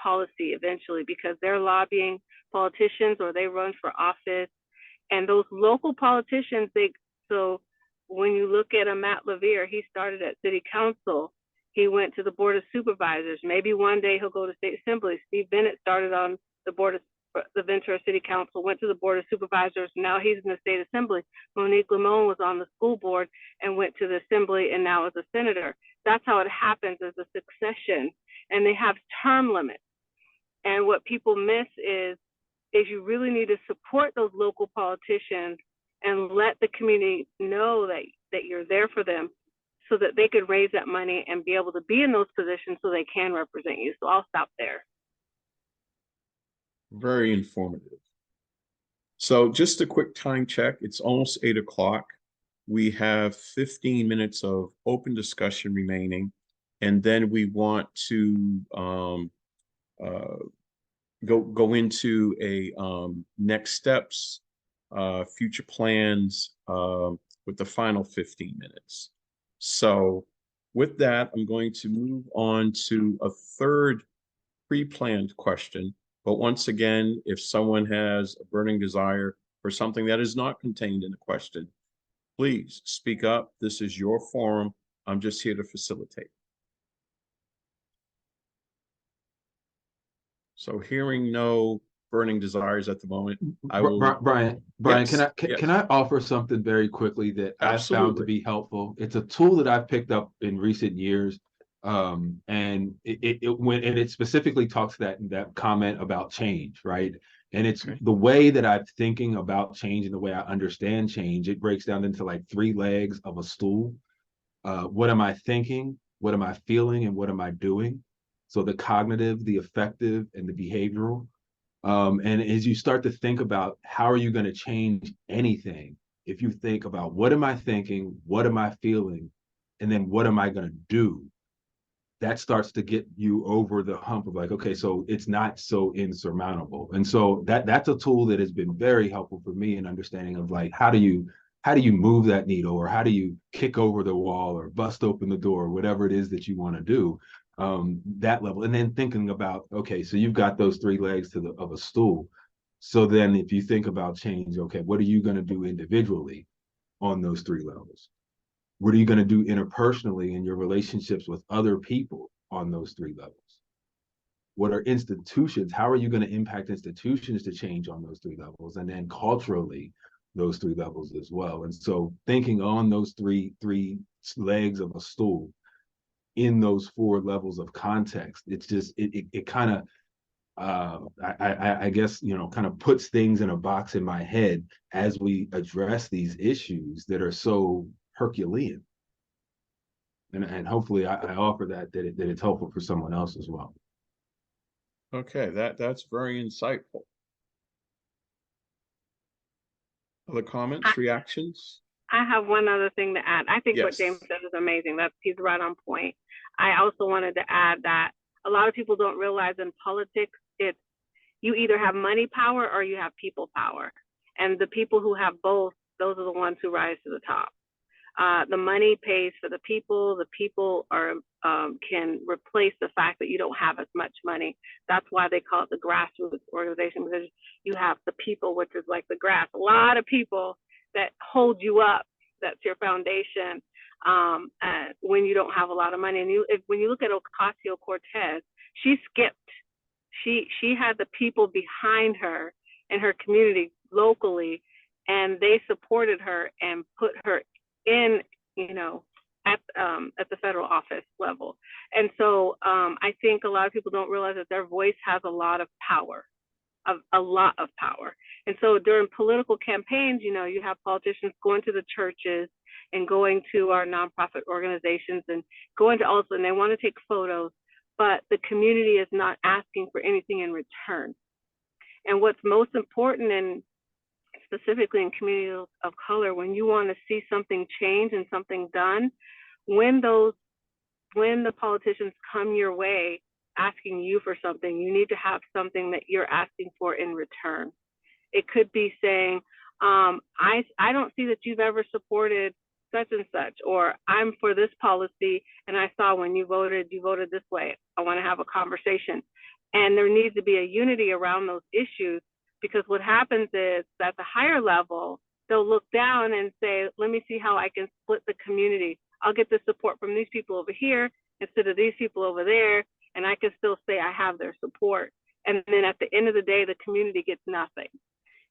policy eventually, because they're lobbying politicians or they run for office. And those local politicians, so when you look at a Matt Levere, he started at city council. He went to the board of supervisors. Maybe one day he'll go to state assembly. Steve Bennett started on the board of the Ventura City Council, went to the board of supervisors. Now he's in the state assembly. Monique Limon was on the school board and went to the assembly and now is a senator. That's how it happens, as a succession. And they have term limits. And what people miss is you really need to support those local politicians and let the community know that you're there for them, so that they could raise that money and be able to be in those positions so they can represent you. So I'll stop there. Very informative. So just a quick time check. It's almost 8 o'clock. We have 15 minutes of open discussion remaining, and then we want to go into a next steps, future plans with the final 15 minutes. So with that, I'm going to move on to a third pre-planned question. But once again, if someone has a burning desire for something that is not contained in the question, please speak up. This is your forum. I'm just here to facilitate. So hearing no burning desires at the moment, I will. Brian, Yes, can I offer something very quickly that I found to be helpful? It's a tool that I've picked up in recent years. And it specifically talks that comment about change, right? And it's Okay. the way that I'm thinking about change and the way I understand change, it breaks down into like 3 legs of a stool. What am I thinking? What am I feeling? And what am I doing? So the cognitive, the affective, and the behavioral. And as you start to think about how are you going to change anything, if you think about what am I thinking, what am I feeling, and then what am I going to do, that starts to get you over the hump of like, okay, so it's not so insurmountable. And so that's a tool that has been very helpful for me in understanding of like, how do you move that needle, or how do you kick over the wall or bust open the door, whatever it is that you want to do, that level. And then thinking about, okay, so you've got those 3 legs of a stool. So then if you think about change, okay, what are you going to do individually on those 3 levels? What are you going to do interpersonally in your relationships with other people on those 3 levels? What are institutions? How are you going to impact institutions to change on those 3 levels? And then culturally, those 3 levels as well. And so thinking on those three legs of a stool in those 4 levels of context, it's just, it kind of, I guess, kind of puts things in a box in my head as we address these issues that are so Herculean. And hopefully I offer that it's helpful for someone else as well. Okay, that's very insightful. Other comments, reactions? I have one other thing to add. I think what Yes. James said is amazing. He's right on point. I also wanted to add that a lot of people don't realize in politics, you either have money power or you have people power. And the people who have both, those are the ones who rise to the top. The money pays for the people. The people can replace the fact that you don't have as much money. That's why they call it the grassroots organization, because you have the people, which is like the grass. A lot of people that hold you up. That's your foundation. When you don't have a lot of money, and when you look at Ocasio-Cortez, she skipped. She had the people behind her in her community locally, and they supported her and put her in, at the federal office level. And so I think a lot of people don't realize that their voice has a lot of power, a lot of power. And so during political campaigns, you have politicians going to the churches and going to our nonprofit organizations and going to also, and they want to take photos, but the community is not asking for anything in return. And what's most important, and specifically in communities of color, when you want to see something change and something done, when the politicians come your way asking you for something, you need to have something that you're asking for in return. It could be saying, I don't see that you've ever supported such and such, or I'm for this policy and I saw when you voted this way. I want to have a conversation. And there needs to be a unity around those issues, because what happens is at the higher level, they'll look down and say, let me see how I can split the community. I'll get the support from these people over here instead of these people over there, and I can still say I have their support. And then at the end of the day, the community gets nothing.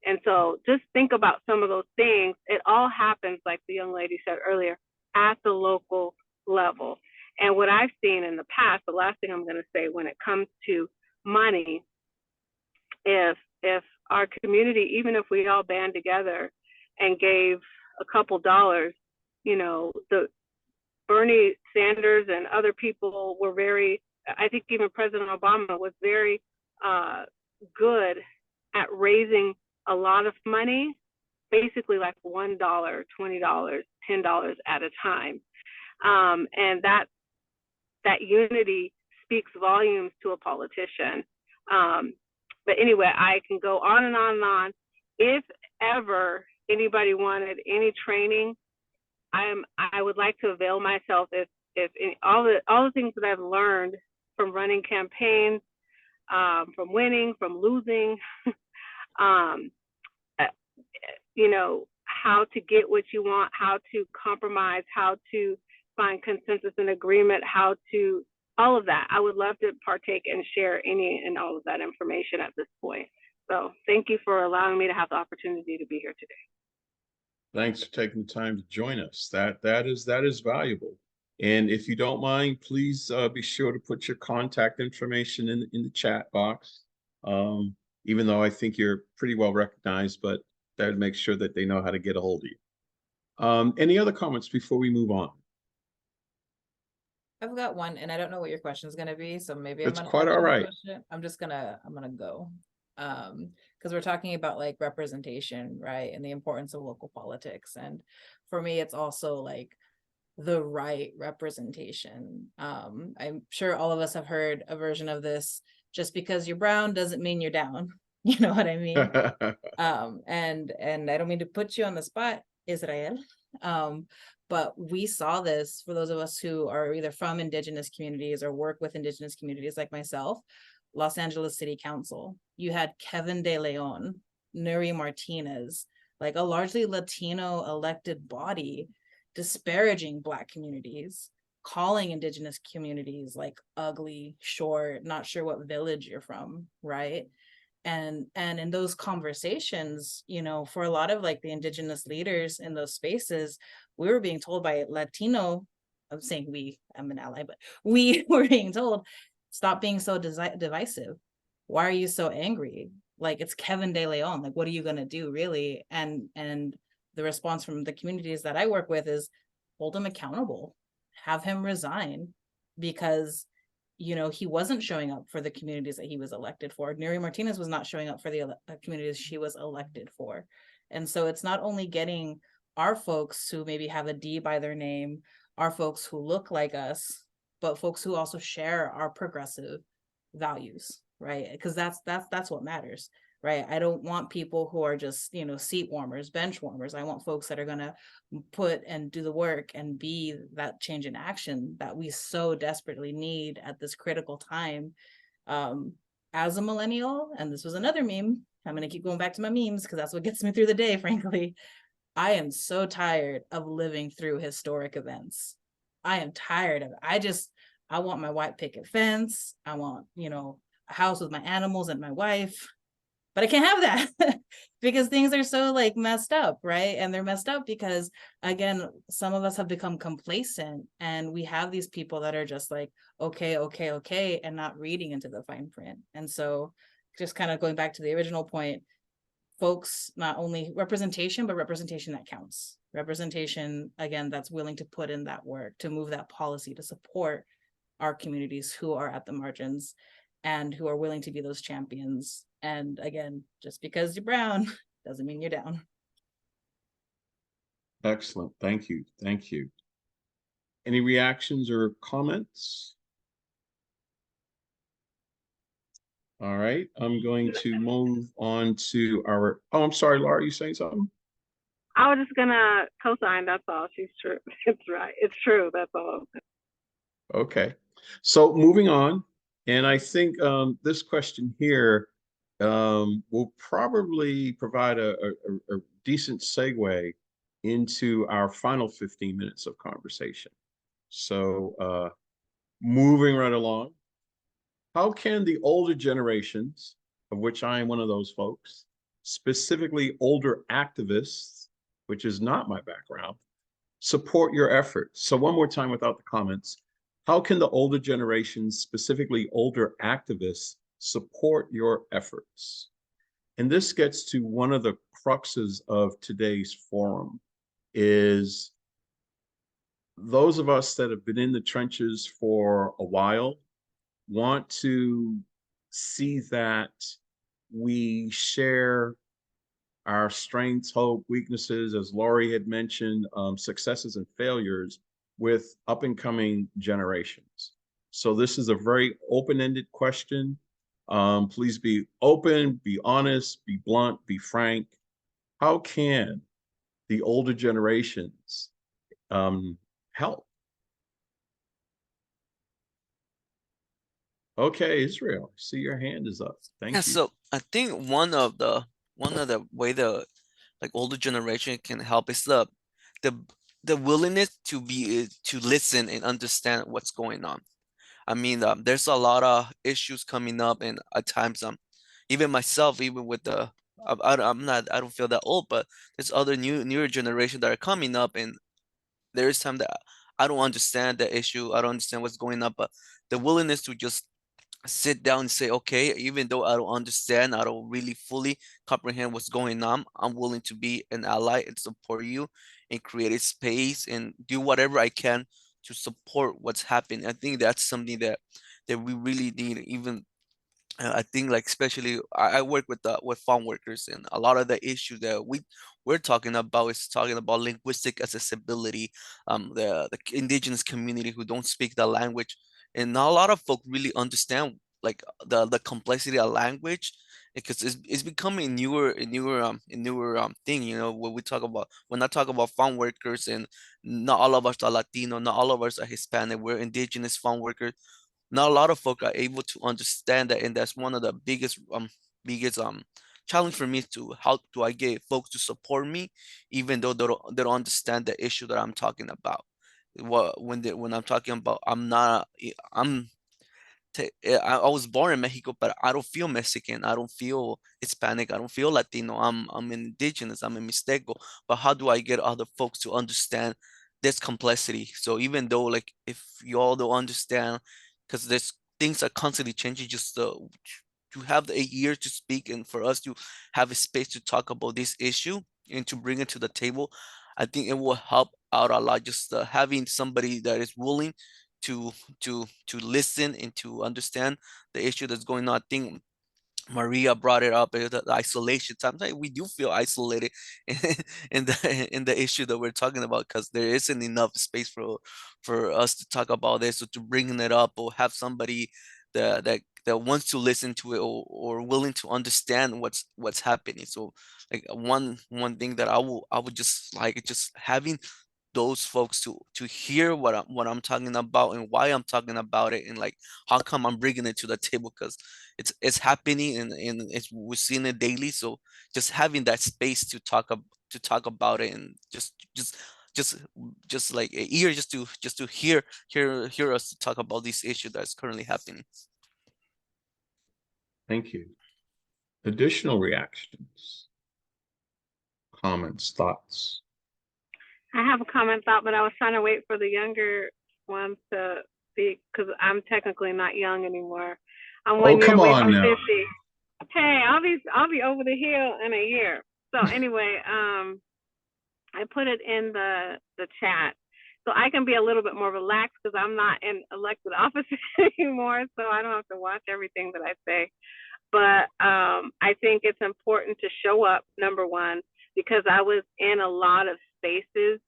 And so just think about some of those things. It all happens, like the young lady said earlier, at the local level. And what I've seen in the past, the last thing I'm going to say when it comes to money, if our community, even if we all band together and gave a couple dollars, the Bernie Sanders and other people were very, I think even President Obama was very good at raising a lot of money, basically like $1, $20, $10 at a time. And that unity speaks volumes to a politician. But anyway, I can go on and on and on. If ever anybody wanted any training, I would like to avail myself if all the things that I've learned from running campaigns, from winning, from losing, how to get what you want, how to compromise, how to find consensus and agreement, all of that. I would love to partake and share any and all of that information at this point. So thank you for allowing me to have the opportunity to be here today. Thanks for taking the time to join us. That is valuable. And if you don't mind, please be sure to put your contact information in the chat box. even though I think you're pretty well recognized, but that would make sure that they know how to get a hold of you. Any other comments before we move on? I've got one, and I don't know what your question is gonna be, so maybe I'm That's gonna quite all right. push it. I'm gonna go. Because we're talking about like representation, right? And the importance of local politics. And for me, it's also like the right representation. I'm sure all of us have heard a version of this. Just because you're brown doesn't mean you're down. You know what I mean? And I don't mean to put you on the spot, Israel. But we saw this for those of us who are either from Indigenous communities or work with Indigenous communities like myself. Los Angeles City Council, you had Kevin De Leon, Nuri Martinez, like a largely Latino elected body disparaging Black communities, calling Indigenous communities like ugly, short, not sure what village you're from, right? And in those conversations, you know, for a lot of like the Indigenous leaders in those spaces, we were being told by Latino, I'm saying we, I'm an ally, but we were being told, stop being so divisive. Why are you so angry? Like, it's Kevin De Leon. Like, what are you gonna do, really? And the response from the communities that I work with is hold him accountable, have him resign, because you know he wasn't showing up for the communities that he was elected for. Nuri Martinez was not showing up for the communities she was elected for. And so it's not only getting our folks who maybe have a D by their name, our folks who look like us, but folks who also share our progressive values, right? Because that's what matters, right? I don't want people who are just, you know, seat warmers, bench warmers. I want folks that are gonna put and do the work and be that change in action that we so desperately need at this critical time. As a millennial, and this was another meme, I'm gonna keep going back to my memes because that's what gets me through the day, frankly. I am so tired of living through historic events. I am tired of it. I want my white picket fence. I want, you know, a house with my animals and my wife, but I can't have that because things are so like messed up, right? And they're messed up because, again, some of us have become complacent and we have these people that are just like, okay, and not reading into the fine print. And so just kind of going back to the original point, folks, not only representation, but representation that counts. Representation, again, that's willing to put in that work, to move that policy, to support our communities who are at the margins and who are willing to be those champions. And again, just because you're brown doesn't mean you're down. Excellent. Thank you. Thank you. Any reactions or comments? All right, I'm going to move on to our, oh, I'm sorry, Laura, you saying something? I was just gonna co-sign, that's all. She's true. It's right. It's true. That's all. Okay, so moving on, and I think this question here will probably provide a decent segue into our final 15 minutes of conversation. So moving right along, how can the older generations, of which I am one of those folks, specifically older activists, which is not my background, support your efforts? So one more time without the comments, how can the older generations, specifically older activists, support your efforts? And this gets to one of the cruxes of today's forum, is those of us that have been in the trenches for a while want to see that we share our strengths, hope, weaknesses, as Laurie had mentioned, successes and failures with up and coming generations. So this is a very open-ended question. Please be open, be honest, be blunt, be frank. How can the older generations help? Okay, Israel, I see your hand is up. Thank you. So I think one of the way the like older generation can help is the willingness to listen and understand what's going on. I mean, there's a lot of issues coming up, and at times even myself, even with the I don't feel that old, but there's other newer generation that are coming up, and there is time that I don't understand the issue, I don't understand what's going on, but the willingness to just sit down and say, okay, even though I don't understand, I don't really fully comprehend what's going on, I'm willing to be an ally and support you and create a space and do whatever I can to support what's happening. I think that's something that we really need. Even I think, like, especially I work with farm workers, and a lot of the issues that we're talking about is talking about linguistic accessibility, the indigenous community who don't speak the language, and not a lot of folk really understand like the complexity of language, because it's becoming a newer thing. When we talk about, when I talk about farm workers, and not all of us are Latino, not all of us are Hispanic, we're indigenous farm workers. Not a lot of folk are able to understand that, and that's one of the biggest challenge for me, to how do I get folks to support me even though they don't understand the issue that I'm talking about. When I'm talking about, I'm not I'm I was born in Mexico, but I don't feel Mexican. I don't feel Hispanic. I don't feel Latino. I'm indigenous. I'm a Mixteco. But how do I get other folks to understand this complexity? So even though, like, if you all don't understand, because there's things are constantly changing, just to have the ear to speak, and for us to have a space to talk about this issue and to bring it to the table, I think it will help out a lot. Just having somebody that is willing to listen and to understand the issue that's going on. I think Maria brought it up, the isolation. Sometimes we do feel isolated in the issue that we're talking about, because there isn't enough space for us to talk about this, or to bring it up, or have somebody that wants to listen to it, or willing to understand what's happening. So, like, one thing that I would just like, just having those folks to hear what I'm talking about, and why I'm talking about it, and like how come I'm bringing it to the table, because it's happening, and we're seeing it daily. So just having that space to talk about it, and just like a ear, just to hear us talk about this issue that's currently happening. Thank you. Additional reactions, comments, thoughts? I have a comment thought, but I was trying to wait for the younger ones to speak because I'm technically not young anymore. I'm 1 year come away on from now. 50. Hey, I'll be over the hill in a year. So anyway, I put it in the chat so I can be a little bit more relaxed because I'm not in elected office anymore, so I don't have to watch everything that I say. But I think it's important to show up, number one, because I was in a lot of spaces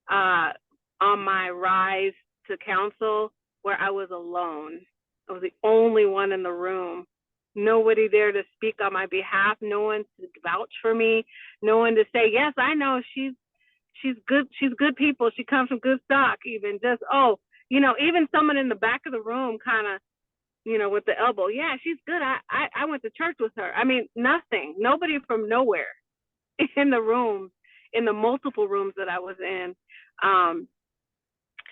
on my rise to council where I was alone. I was the only one in the room. Nobody there to speak on my behalf. No one to vouch for me. No one to say, yes, I know she's good. She's good people. She comes from good stock. Even just, even someone in the back of the room kind of, with the elbow. Yeah, she's good. I went to church with her. I mean, nothing. Nobody from nowhere in the room, in the multiple rooms that I was in.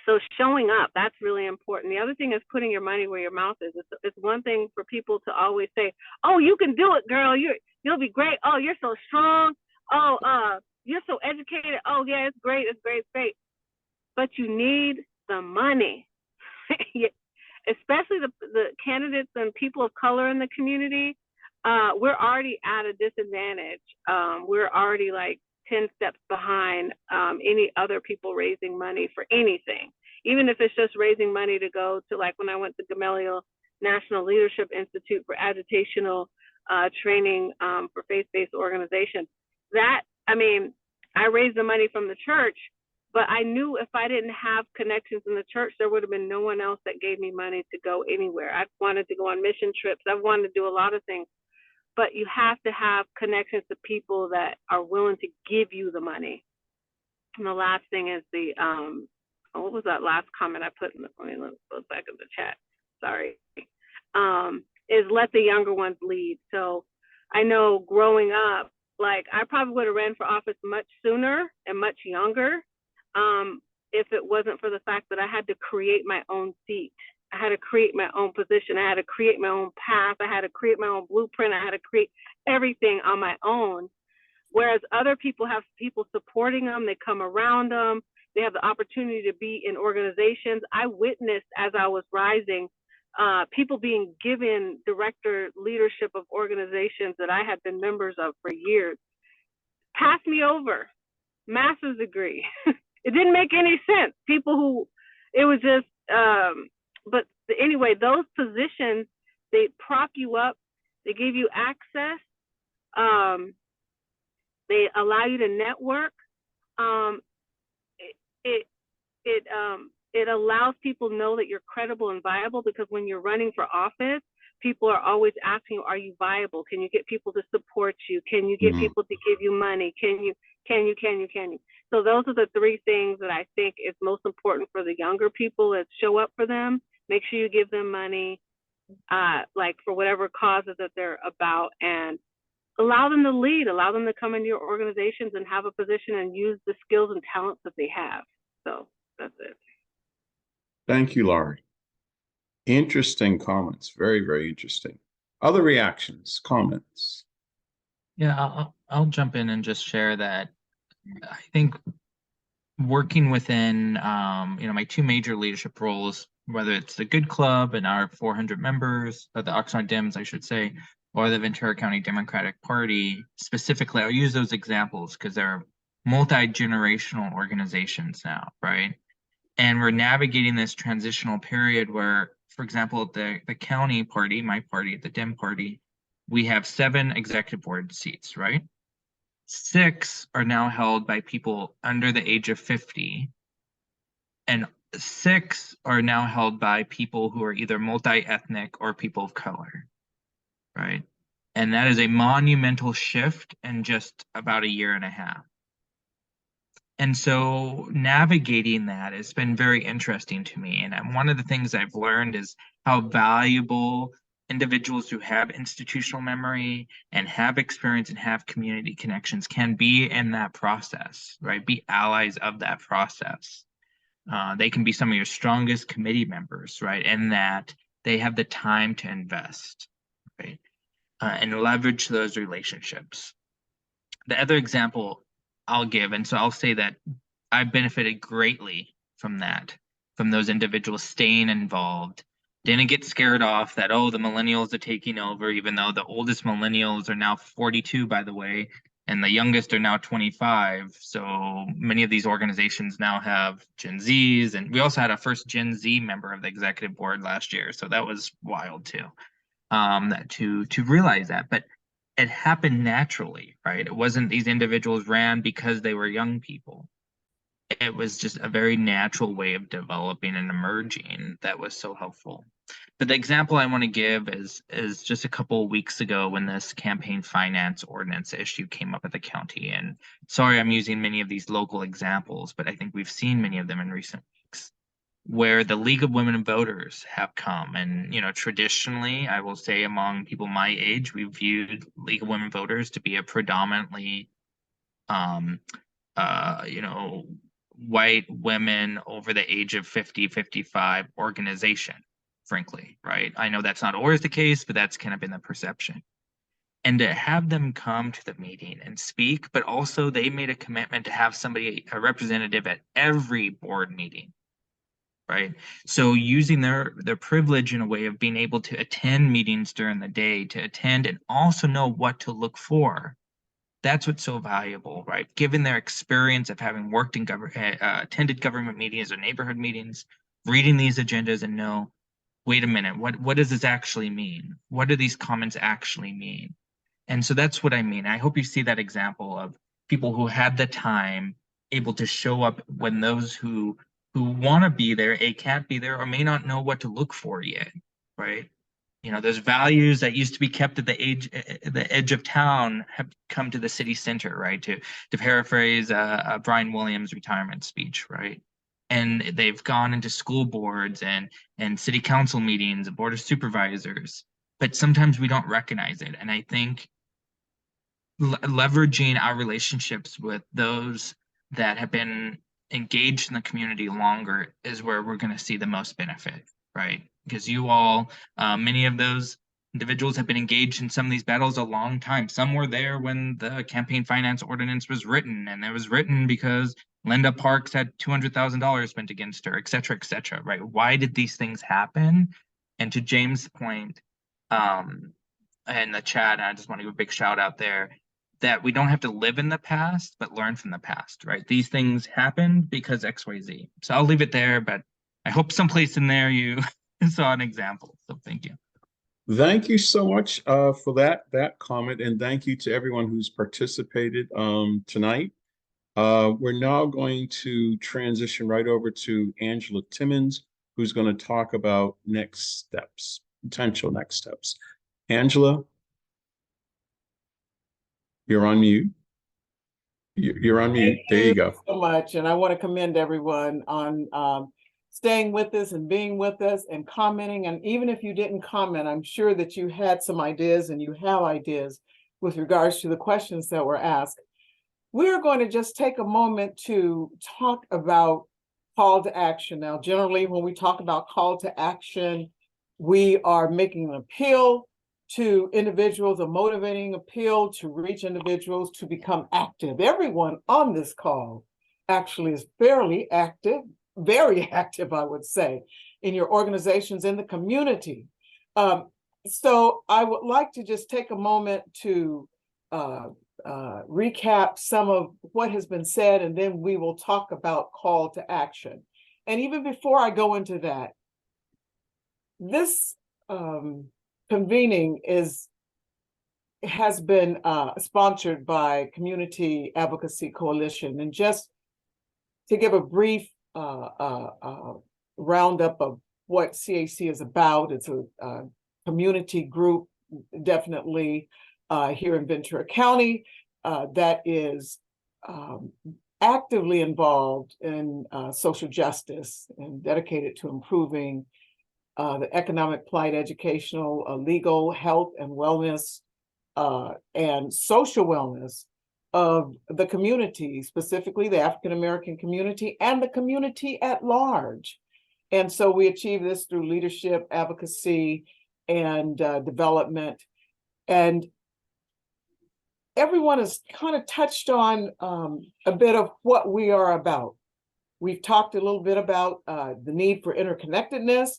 So showing up, that's really important. The other thing is putting your money where your mouth is. It's one thing for people to always say, oh, you can do it, girl. You'll be great. Oh, you're so strong. Oh, you're so educated. Oh, yeah, it's great. It's great. It's great. But you need the money. Especially the candidates and people of color in the community, we're already at a disadvantage. We're already like 10 steps behind any other people raising money for anything, even if it's just raising money to go to, like when I went to Gamaliel National Leadership Institute for agitational training for faith-based organizations. I raised the money from the church, but I knew if I didn't have connections in the church, there would have been no one else that gave me money to go anywhere. I wanted to go on mission trips. I wanted to do a lot of things, but you have to have connections to people that are willing to give you the money. And the last thing is what was that last comment I put in let me look back at the chat. Sorry. Is let the younger ones lead. So I know growing up, like I probably would have ran for office much sooner and much younger if it wasn't for the fact that I had to create my own seat. I had to create my own position. I had to create my own path. I had to create my own blueprint. I had to create everything on my own. Whereas other people have people supporting them. They come around them. They have the opportunity to be in organizations. I witnessed as I was rising, people being given director leadership of organizations that I had been members of for years. Passed me over, master's degree. It didn't make any sense. People who, it was just, but anyway, those positions, they prop you up, they give you access, they allow you to network. It allows people to know that you're credible and viable, because when you're running for office, people are always asking you, are you viable? Can you get people to support you? Can you get people to give you money? Can you? So those are the three things that I think is most important for the younger people that show up for them. Make sure you give them money, like for whatever causes that they're about, and allow them to lead, allow them to come into your organizations and have a position and use the skills and talents that they have. So that's it. Thank you, Laurie. Interesting comments. Very, very interesting. Other reactions, comments? Yeah, I'll jump in and just share that I think working within my two major leadership roles, whether it's the Good Club and our 400 members, or the Oxnard Dems, I should say, or the Ventura County Democratic Party, specifically, I'll use those examples because they're multi-generational organizations now, right? And we're navigating this transitional period where, for example, the county party, my party, the Dem party, we have 7 executive board seats, right? 6 are now held by people under the age of 50, and 6 are now held by people who are either multi-ethnic or people of color, right? And that is a monumental shift in just about a year and a half. And so navigating that has been very interesting to me. And one of the things I've learned is how valuable individuals who have institutional memory and have experience and have community connections can be in that process, right? Be allies of that process. They can be some of your strongest committee members, right? In that they have the time to invest, right? And leverage those relationships. The other example I'll give, and so I'll say that I've benefited greatly from that, from those individuals staying involved. Didn't get scared off that, oh, the millennials are taking over, even though the oldest millennials are now 42, by the way, and the youngest are now 25. So many of these organizations now have Gen Zs, and we also had a first Gen Z member of the executive board last year. So that was wild too, to realize that. But it happened naturally, right? It wasn't these individuals ran because they were young people. It was just a very natural way of developing and emerging that was so helpful. But the example I want to give is just a couple of weeks ago when this campaign finance ordinance issue came up at the county. And sorry, I'm using many of these local examples, but I think we've seen many of them in recent weeks, where the League of Women Voters have come. And, traditionally, I will say among people my age, we viewed League of Women Voters to be a predominantly, white women over the age of 50, 55 organization, frankly, right? I know that's not always the case, but that's kind of been the perception. And to have them come to the meeting and speak, but also they made a commitment to have a representative at every board meeting, right? So using their privilege in a way of being able to attend meetings during the day, to attend and also know what to look for. That's what's so valuable, right? Given their experience of having worked in attended government meetings or neighborhood meetings, reading these agendas and know, wait a minute, what does this actually mean? What do these comments actually mean? And so that's what I mean. I hope you see that example of people who had the time able to show up when those who want to be there, can't be there, or may not know what to look for yet, right? Those values that used to be kept at the edge of town have come to the city center, right? To paraphrase Brian Williams' retirement speech, right? And they've gone into school boards and city council meetings, and board of supervisors, but sometimes we don't recognize it. And I think leveraging our relationships with those that have been engaged in the community longer is where we're going to see the most benefit, right? Because you all, many of those individuals have been engaged in some of these battles a long time. Some were there when the campaign finance ordinance was written, and it was written because Linda Parks had $200,000 spent against her, et cetera, right? Why did these things happen? And to James' point, in the chat, I just want to give a big shout out there that we don't have to live in the past, but learn from the past, right? These things happened because XYZ. So I'll leave it there, but I hope someplace in there you saw an example. So thank you. Thank you so much for that comment, and thank you to everyone who's participated tonight. We're now going to transition right over to Angela Timmons, who's going to talk about next steps, potential next steps. Angela, you're on mute. You're on mute. There you go. So much, and I want to commend everyone on staying with us and being with us and commenting. And even if you didn't comment, I'm sure that you had some ideas and you have ideas with regards to the questions that were asked. We're going to just take a moment to talk about call to action. Now, generally, when we talk about call to action, we are making an appeal to individuals, a motivating appeal to reach individuals to become active. Everyone on this call actually is fairly active, very active, I would say, in your organizations, in the community. So I would like to just take a moment to recap some of what has been said, and then we will talk about call to action. And even before I go into that, this convening has been sponsored by Community Advocacy Coalition. And just to give a brief roundup of what CAC is about, it's a community group, definitely here in Ventura County, that is actively involved in social justice and dedicated to improving the economic, plight, educational, legal, health, and wellness, and social wellness of the community, specifically the African American community and the community at large. And so we achieve this through leadership, advocacy, and development. And everyone has kind of touched on a bit of what we are about. We've talked a little bit about the need for interconnectedness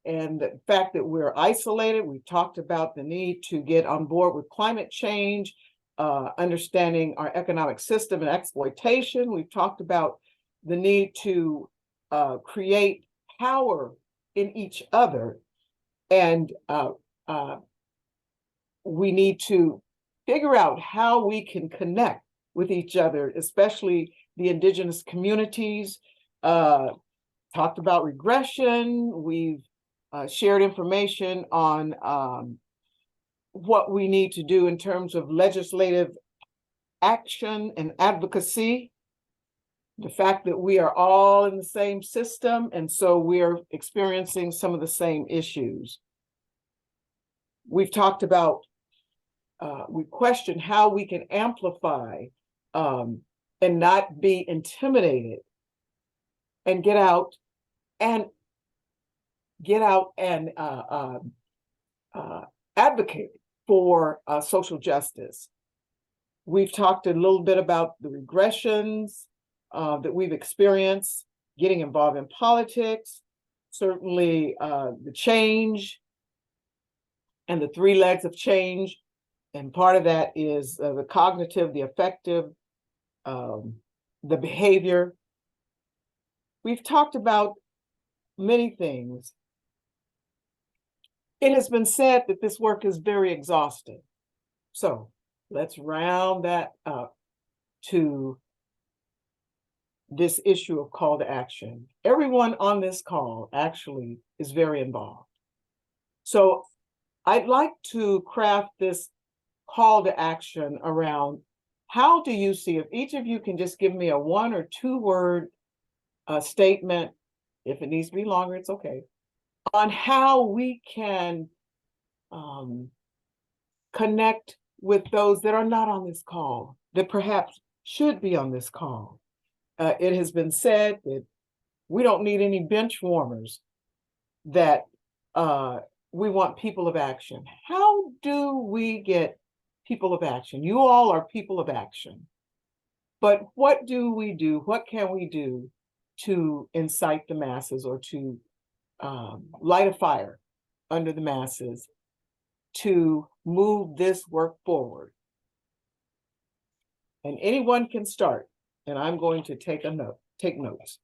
and the fact that we're isolated. We've talked about the need to get on board with climate change, understanding our economic system and exploitation. We've talked about the need to create power in each other. And we need to figure out how we can connect with each other, especially the indigenous communities. Talked about regression. We've shared information on what we need to do in terms of legislative action and advocacy. The fact that we are all in the same system, and so we're experiencing some of the same issues. We've talked about, we questioned how we can amplify and not be intimidated and get out and advocate for social justice. We've talked a little bit about the regressions that we've experienced, getting involved in politics, certainly the change and the 3 legs of change. And part of that is the cognitive, the affective, the behavior. We've talked about many things. It has been said that this work is very exhausting. So let's round that up to this issue of call to action. Everyone on this call actually is very involved. So I'd like to craft this call to action around, how do you see, if each of you can just give me a 1 or 2 word statement, if it needs to be longer, it's okay, on how we can connect with those that are not on this call, that perhaps should be on this call. It has been said that we don't need any bench warmers, that we want people of action. How do we get people of action? You all are people of action. But what do we do? What can we do to incite the masses or to light a fire under the masses to move this work forward. And anyone can start, and I'm going to take notes.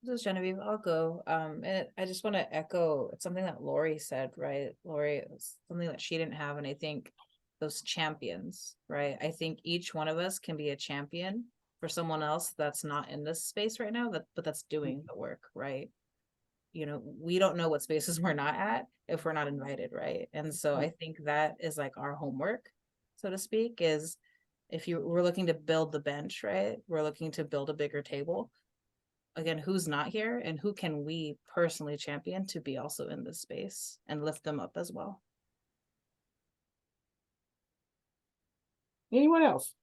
This is Genevieve. I'll go. And I just want to echo something that Lori said, right? Lori, it was something that she didn't have. And I think those champions, right? I think each one of us can be a champion for someone else that's not in this space right now, but that's doing the work, right? You know, we don't know what spaces we're not at if we're not invited, right? And so I think that is like our homework, so to speak, is if we're looking to build the bench, right? We're looking to build a bigger table. Again, who's not here and who can we personally champion to be also in this space and lift them up as well? Anyone else?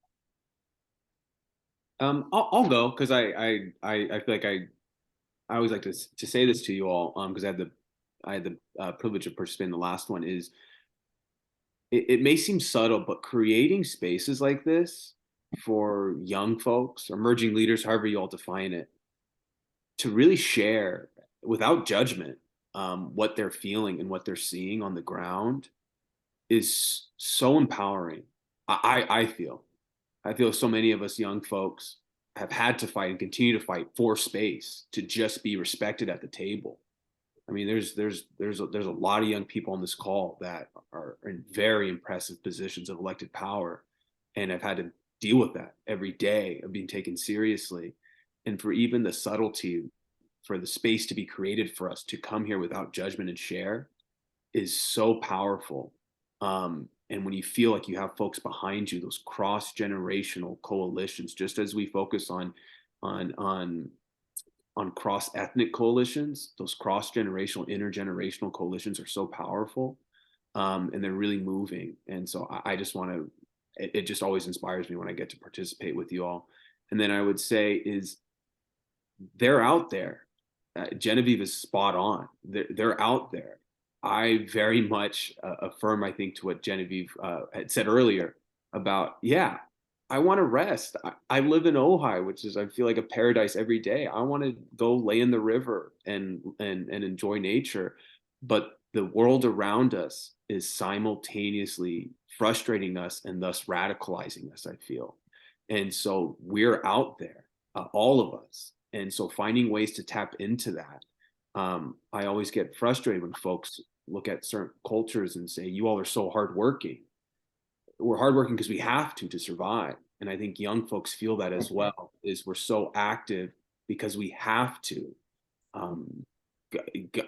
I'll go because I feel like I always like to say this to you all because I had the privilege of participating in the last one. Is it may seem subtle, but creating spaces like this for young folks, emerging leaders, however you all define it, to really share without judgment what they're feeling and what they're seeing on the ground is so empowering. I feel so many of us young folks have had to fight and continue to fight for space to just be respected at the table. I mean, there's a lot of young people on this call that are in very impressive positions of elected power and have had to deal with that every day of being taken seriously. And for even the subtlety, for the space to be created for us to come here without judgment and share is so powerful. And when you feel like you have folks behind you, those cross-generational coalitions, just as we focus on cross-ethnic coalitions, those cross-generational, intergenerational coalitions are so powerful, and they're really moving. And so I just want to, it just always inspires me when I get to participate with you all. And then I would say is they're out there. Genevieve is spot on. They're out there. I very much affirm, I think, to what Genevieve had said earlier about, yeah, I want to rest. I live in Ojai, which is, I feel like a paradise every day. I want to go lay in the river and enjoy nature. But the world around us is simultaneously frustrating us and thus radicalizing us, I feel. And so we're out there, all of us. And so finding ways to tap into that. I always get frustrated when folks look at certain cultures and say, you all are so hardworking. We're hardworking because we have to survive. And I think young folks feel that as well, is we're so active because we have to.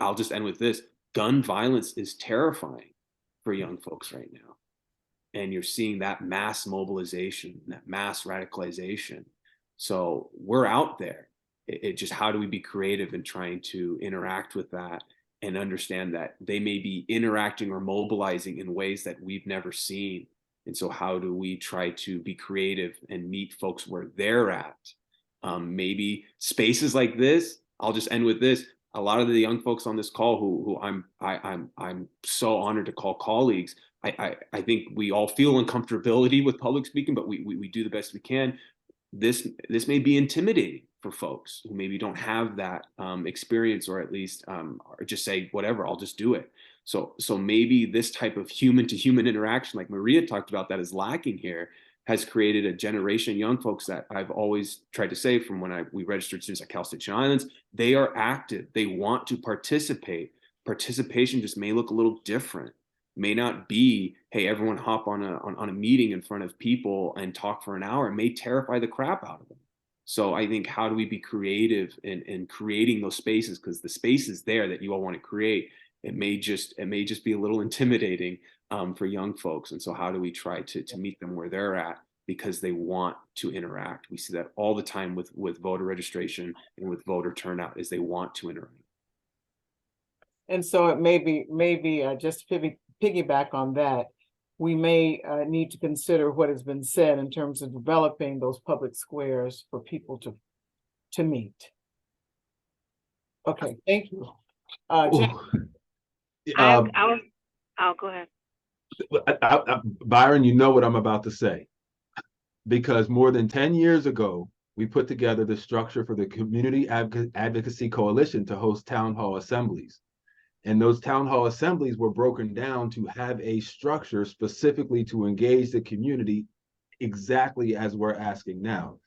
I'll just end with this. Gun violence is terrifying for young folks right now. And you're seeing that mass mobilization, that mass radicalization. So we're out there. It just, how do we be creative in trying to interact with that and understand that they may be interacting or mobilizing in ways that we've never seen. And so how do we try to be creative and meet folks where they're at? Maybe spaces like this, I'll just end with this. A lot of the young folks on this call who I'm so honored to call colleagues, I think we all feel uncomfortability with public speaking, but we do the best we can. This may be intimidating for folks who maybe don't have that experience, or at least or just say, whatever, I'll just do it. So maybe this type of human to human interaction, like Maria talked about, that is lacking here, has created a generation of young folks that I've always tried to say from when we registered students at Cal State Channel Islands. They are active. They want to participate. Participation just may look a little different. May not be, hey, everyone hop on a meeting in front of people and talk for an hour. It may terrify the crap out of them. So I think, how do we be creative in creating those spaces? Because the space is there that you all want to create. It may just be a little intimidating for young folks. And so how do we try to meet them where they're at, because they want to interact? We see that all the time with voter registration and with voter turnout, is they want to interact. And so it may be just to piggyback on that, we may need to consider what has been said in terms of developing those public squares for people to meet. Okay, thank you. I'll go ahead. Byron, you know what I'm about to say, because more than 10 years ago, we put together the structure for the Community Advocacy Coalition to host town hall assemblies. And those town hall assemblies were broken down to have a structure specifically to engage the community exactly as we're asking now.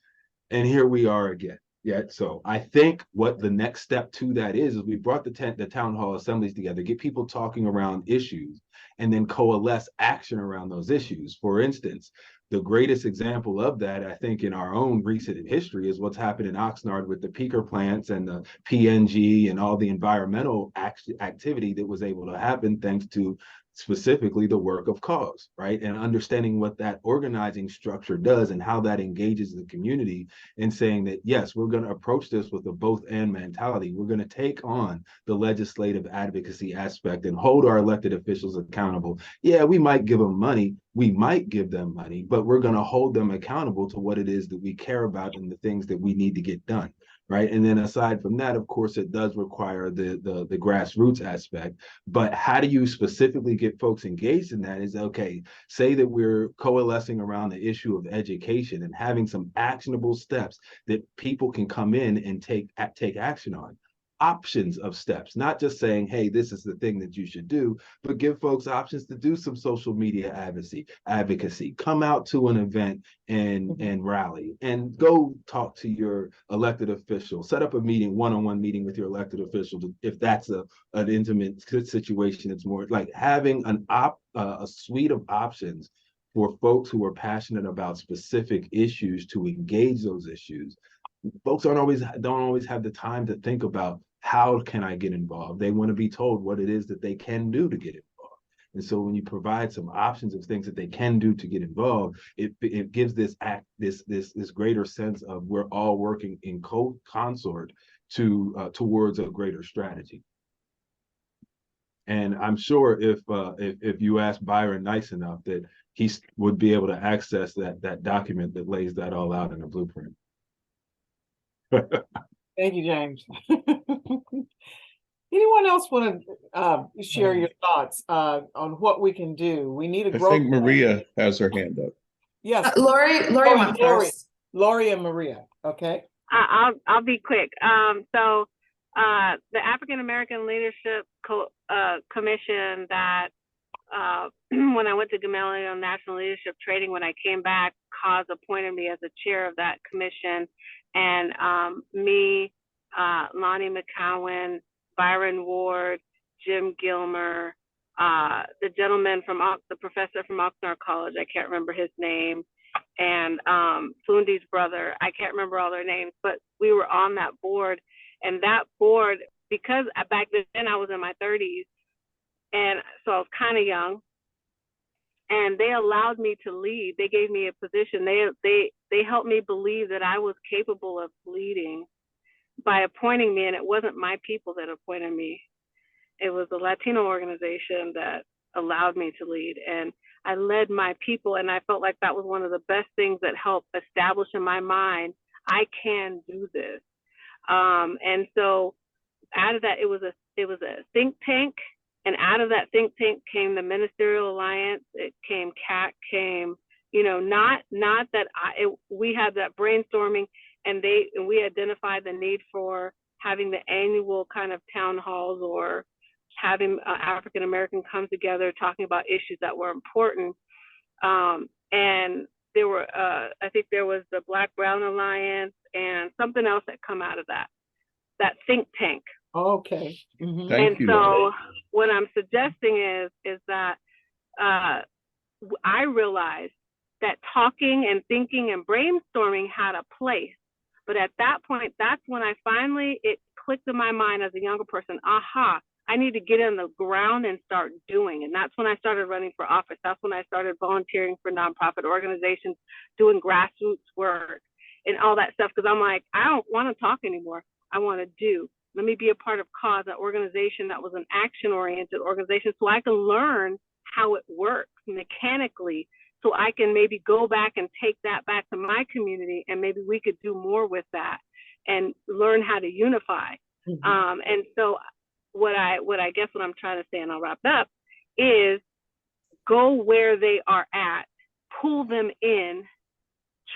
And here we are again. Yeah, so I think what the next step to that is we brought the town hall assemblies together, get people talking around issues, and then coalesce action around those issues. For instance, the greatest example of that, I think, in our own recent history is what's happened in Oxnard with the peaker plants and the PNG and all the environmental activity that was able to happen thanks to specifically the work of cause, right? And understanding what that organizing structure does and how that engages the community, and saying that, yes, we're going to approach this with a both and mentality. We're going to take on the legislative advocacy aspect and hold our elected officials accountable. Yeah, we might give them money. We might give them money, but we're going to hold them accountable to what it is that we care about and the things that we need to get done. Right. And then aside from that, of course, it does require the grassroots aspect. But how do you specifically get folks engaged in that is, okay, say that we're coalescing around the issue of education and having some actionable steps that people can come in and take action on. Options of steps, not just saying, hey, this is the thing that you should do, but give folks options to do some social media advocacy, come out to an event and rally and go talk to your elected official, set up a meeting, one-on-one meeting with your elected official. If that's an intimate situation, it's more like having a suite of options for folks who are passionate about specific issues to engage those issues. Folks don't always have the time to think about how can I get involved. They want to be told what it is that they can do to get involved. And so when you provide some options of things that they can do to get involved, it gives this greater sense of we're all working in consort towards a greater strategy. And I'm sure if you ask Byron nice enough, that he would be able to access that document that lays that all out in a blueprint. Thank you, James. Anyone else want to share your thoughts on what we can do? We need a growth. I think Maria has her hand up. Yes. Lori went first. Lori and Maria. Okay. I'll be quick. So the African American Leadership Commission that when I went to Gamaliel National Leadership Training, when I came back, Cause appointed me as the chair of that commission. And me, Lonnie McCowan, Byron Ward, Jim Gilmer, the gentleman the professor from Oxnard College, I can't remember his name, and Fundi's brother, I can't remember all their names, but we were on that board. And that board, because back then I was in my 30s, and so I was kind of young, and they allowed me to lead. They gave me a position. They helped me believe that I was capable of leading by appointing me, and it wasn't my people that appointed me. It was the Latino organization that allowed me to lead, and I led my people, and I felt like that was one of the best things that helped establish in my mind, I can do this. And so out of that, it was a think tank. And out of that think tank came the Ministerial Alliance. It came CAC, not that we had that brainstorming, and we identified the need for having the annual kind of town halls or having African American come together talking about issues that were important. And there were, I think there was the Black Brown Alliance and something else that come out of that think tank. Okay. Thank And you. so what I'm suggesting is that I realized that talking and thinking and brainstorming had a place. But at that point, that's when it clicked in my mind as a younger person, I need to get in the ground and start doing. And that's when I started running for office. That's when I started volunteering for nonprofit organizations, doing grassroots work and all that stuff. Because I'm like, I don't want to talk anymore. I want to do. Let me be a part of Cause, an organization that was an action-oriented organization, so I can learn how it works mechanically, so I can maybe go back and take that back to my community, and maybe we could do more with that and learn how to unify. And so what I guess what I'm trying to say, and I'll wrap up, is go where they are at, pull them in,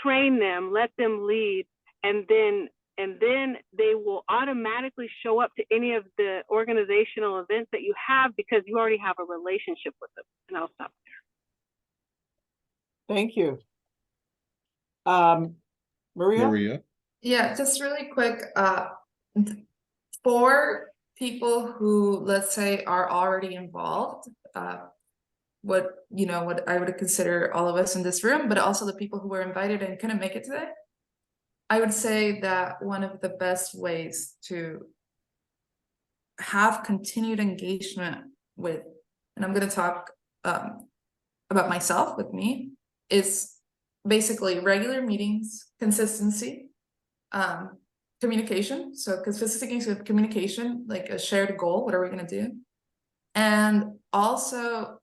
train them, let them lead, and then and then they will automatically show up to any of the organizational events that you have because you already have a relationship with them. And I'll stop there. Thank you. Maria? Yeah, just really quick, for people who, let's say, are already involved, what I would consider all of us in this room, but also the people who were invited and couldn't make it today, I would say that one of the best ways to have continued engagement with, and I'm going to talk about myself with me, is basically regular meetings, consistency, communication. So consistency with communication, like a shared goal, what are we going to do? And also,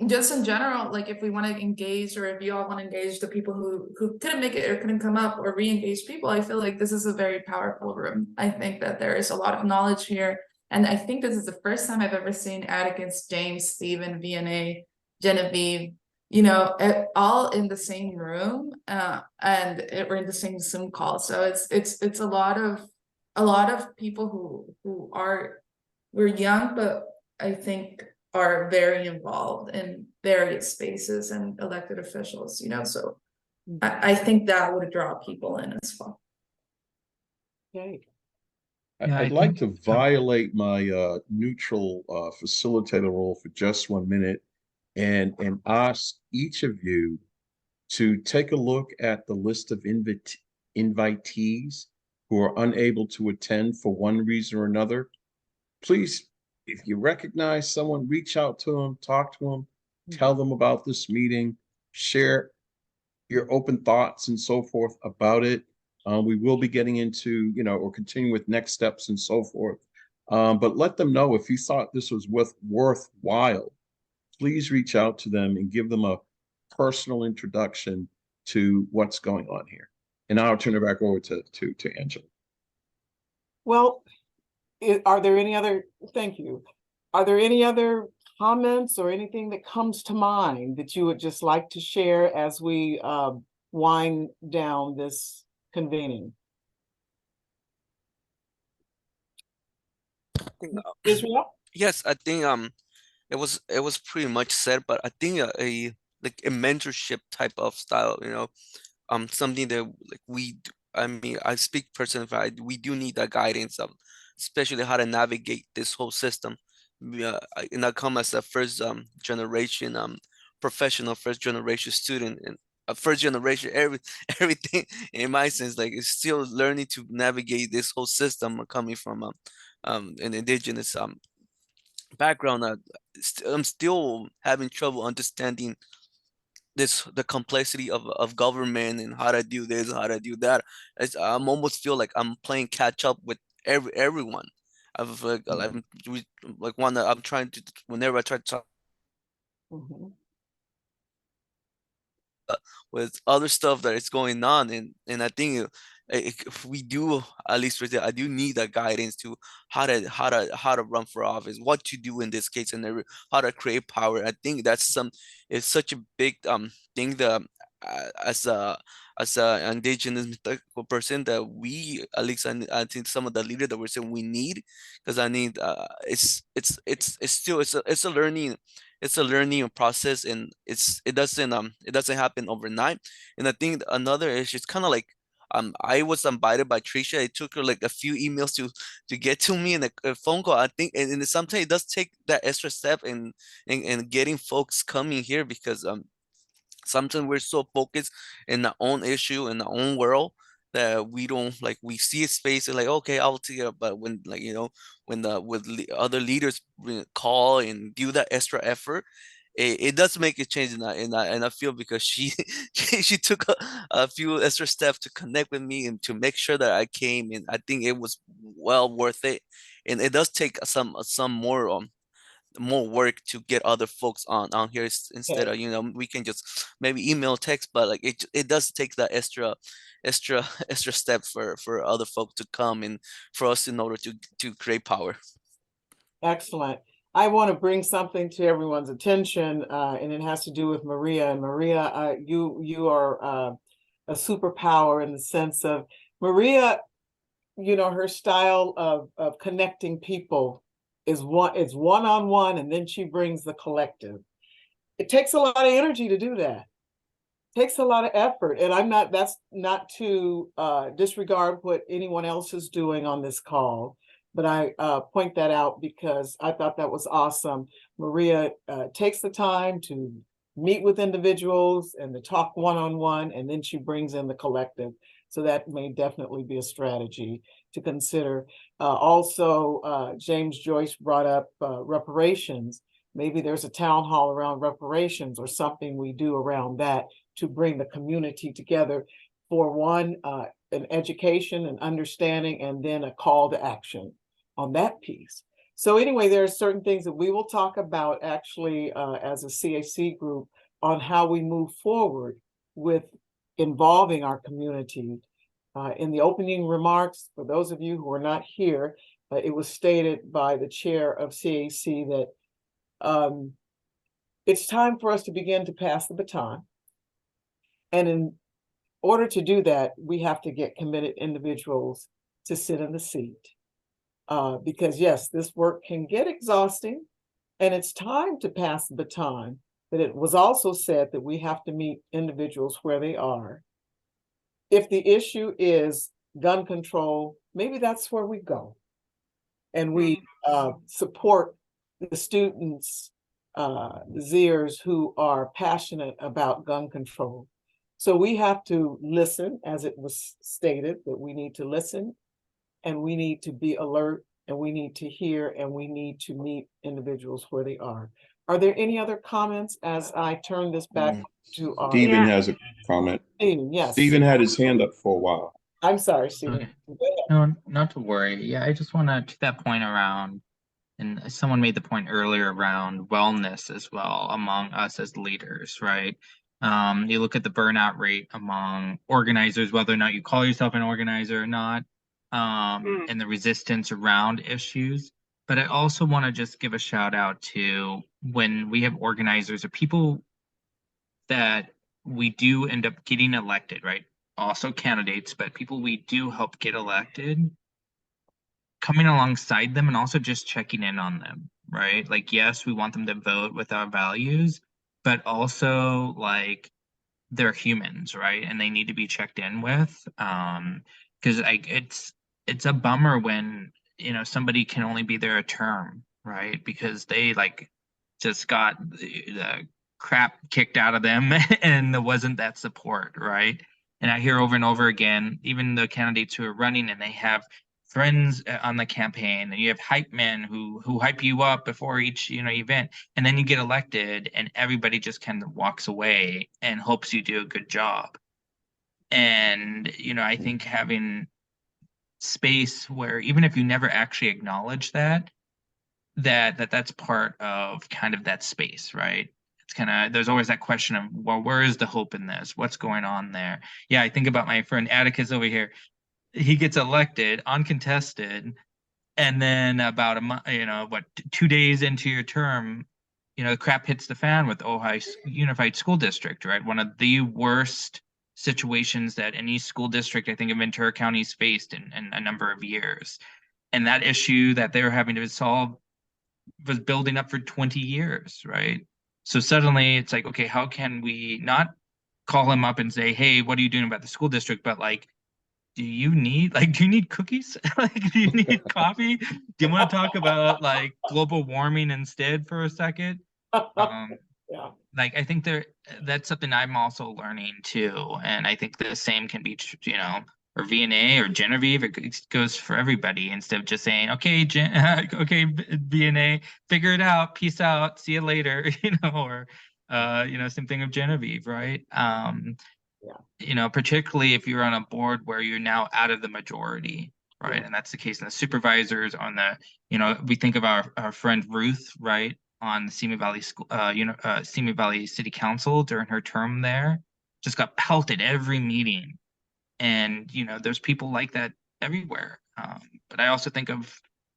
just in general, like if we want to engage, or if you all want to engage the people who couldn't make it or couldn't come up, or re-engage people, I feel like this is a very powerful room. I think that there is a lot of knowledge here. And I think this is the first time I've ever seen Atticus, James, Stephen, VNA, Genevieve, all in the same room, and we're in the same Zoom call. So it's a lot of people who we're young, but I think are very involved in various spaces and elected officials, so I think that would draw people in as well. Okay. I'd like to violate my neutral facilitator role for just 1 minute and ask each of you to take a look at the list of invitees who are unable to attend for one reason or another. Please, if you recognize someone, reach out to them, talk to them, tell them about this meeting, share your open thoughts and so forth about it. We will be getting into, or continuing with next steps and so forth. But let them know if you thought this was worthwhile. Please reach out to them and give them a personal introduction to what's going on here. And I'll turn it back over to Angela. Well, are there any other, thank you. Are there any other comments or anything that comes to mind that you would just like to share as we wind down this convening? Israel? Yes, I think it was pretty much said, but I think a mentorship type of style, something that I speak personally, we do need that guidance of especially how to navigate this whole system. And I come as a first generation professional, first generation student, and a first generation everything in my sense, like it's still learning to navigate this whole system coming from an indigenous background. I'm still having trouble understanding the complexity of government and how to do this, how to do that. I'm almost feel like I'm playing catch up with everyone. I've like one that I'm trying to, whenever I try to talk with other stuff that is going on, and I think if we do, at least right there, I do need that guidance to how to run for office, what to do in this case, and how to create power. I think it's such a big thing that as a indigenous person that we, at least I think some of the leaders that we're saying we need, because I need it's still it's a learning process, and it doesn't happen overnight. And I think another issue is kind of like I was invited by Tricia. It took her like a few emails to get to me, and a phone call. I think, and sometimes it does take that extra step in getting folks coming here, because sometimes we're so focused in our own issue, in our own world, that we don't, like, we see a space and like, okay, I'll take it. But when, like, when other leaders call and do that extra effort, it does make a change in that, and I feel because she she took a few extra steps to connect with me and to make sure that I came, and I think it was well worth it. And it does take some more work to get other folks on here instead of, we can just maybe email, text, but like it does take that extra step for other folks to come and for us in order to create power. Excellent. I want to bring something to everyone's attention, and it has to do with Maria. And Maria, you are a superpower in the sense of Maria, you know, her style of connecting people is one-on-one, and then she brings the collective. It takes a lot of energy to do that. It takes a lot of effort. And that's not to disregard what anyone else is doing on this call, but I point that out because I thought that was awesome. Maria takes the time to meet with individuals and to talk one-on-one, and then she brings in the collective. So that may definitely be a strategy to consider. Also, James Joyce brought up reparations. Maybe there's a town hall around reparations or something we do around that to bring the community together for one, an education and understanding, and then a call to action on that piece. So anyway, there are certain things that we will talk about actually as a CAC group on how we move forward with involving our community. In the opening remarks, for those of you who are not here, it was stated by the chair of CAC that it's time for us to begin to pass the baton. And in order to do that, we have to get committed individuals to sit in the seat. Because yes, this work can get exhausting, and it's time to pass the baton. But it was also said that we have to meet individuals where they are. If the issue is gun control, maybe that's where we go. And we support the students, the Zers who are passionate about gun control. So we have to listen, as it was stated, that we need to listen, and we need to be alert, and we need to hear, and we need to meet individuals where they are. Are there any other comments as I turn this back to our— Stephen has a comment. Stephen, yes. Stephen had his hand up for a while. I'm sorry, Stephen. Okay. No, not to worry. Yeah, I just want to that point around, and someone made the point earlier around wellness as well among us as leaders, right? You look at the burnout rate among organizers, whether or not you call yourself an organizer or not, and the resistance around issues. But I also want to just give a shout out to when we have organizers or people that we do end up getting elected, right? Also candidates, but people we do help get elected, coming alongside them and also just checking in on them, right? Like, yes, we want them to vote with our values, but also like they're humans, right? And they need to be checked in with. Because it's a bummer when, you know, somebody can only be there a term, right? Because they like just got the crap kicked out of them and there wasn't that support, right? And I hear over and over again, even the candidates who are running and they have friends on the campaign, and you have hype men who hype you up before each, you know, event, and then you get elected and everybody just kind of walks away and hopes you do a good job. And, you know, I think having space where even if you never actually acknowledge that's part of kind of that space, right? It's kind of, there's always that question of, well, where is the hope in this? What's going on there? Yeah, I think about my friend Atticus over here. He gets elected uncontested, and then about a month, you know, 2 days into your term, you know, crap hits the fan with Ojai Unified School District, right? One of the worst situations that any school district, I think, in Ventura County's faced in a number of years. And that issue that they were having to solve was building up for 20 years, right? So suddenly it's like, okay, how can we not call him up and say, hey, what are you doing about the school district? But like, do you need cookies? Like, do you need coffee? Do you want to talk about like global warming instead for a second? Yeah. Like, I think that's something I'm also learning too. And I think the same can be, you know, or VNA or Genevieve, it goes for everybody instead of just saying, okay, okay, VNA, figure it out, peace out, see you later, you know, or, you know, same thing with Genevieve, right? You know, particularly if you're on a board where you're now out of the majority, right? Yeah. And that's the case in the supervisors on the, you know, we think of our friend Ruth, right? On the Simi Valley School, Simi Valley City Council during her term there, just got pelted every meeting. And, you know, there's people like that everywhere. But I also think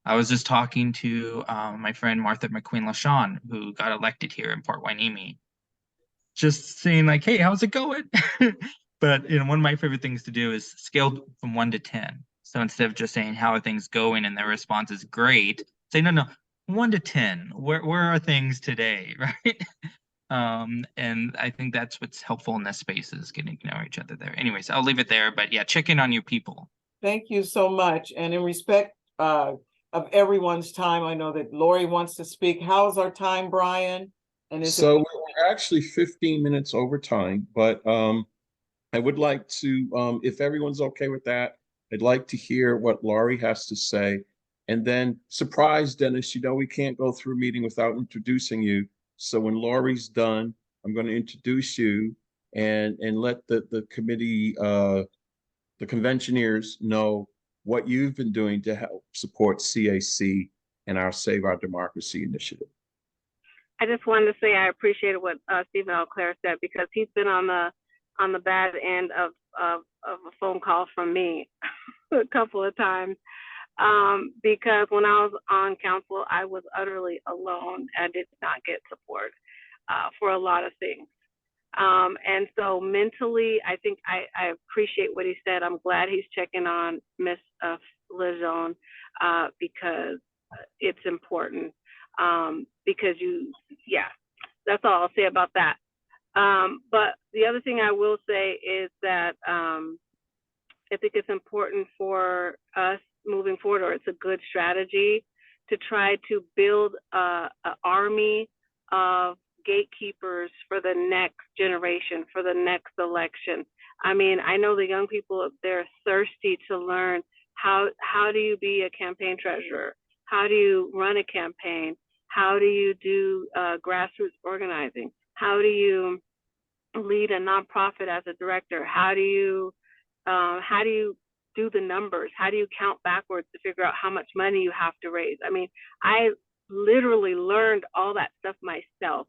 I was just talking to my friend Martha McQueen LaShawn, who got elected here in Port Hueneme, just saying like, hey, how's it going? But one of my favorite things to do is scale from 1 to 10. So instead of just saying how are things going and their response is great, say no, 1 to 10. Where are things today, right? And I think that's what's helpful in this space is getting to know each other there. Anyways, I'll leave it there, but yeah, check in on your people. Thank you so much. And in respect of everyone's time, I know that Lori wants to speak. How's our time, Brian? And so we're actually 15 minutes over time, but I would like to, if everyone's okay with that, I'd like to hear what Laurie has to say. And then surprise, Dennis, we can't go through a meeting without introducing you. So when Laurie's done, I'm going to introduce you and let the committee, the conventioneers know what you've been doing to help support CAC and our Save Our Democracy initiative. I just wanted to say I appreciated what Stephen Auclair said, because he's been on the bad end of a phone call from me a couple of times, because when I was on council, I was utterly alone and did not get support for a lot of things. And so mentally, I think I appreciate what he said. I'm glad he's checking on Miss Lejeune because it's important. Because that's all I'll say about that. But the other thing I will say is that I think it's important for us moving forward, or it's a good strategy to try to build an army of gatekeepers for the next generation, for the next election. I mean, I know the young people, they're thirsty to learn how do you be a campaign treasurer? How do you run a campaign? How do you do grassroots organizing? How do you lead a nonprofit as a director? How do you do the numbers? How do you count backwards to figure out how much money you have to raise? I mean, I literally learned all that stuff myself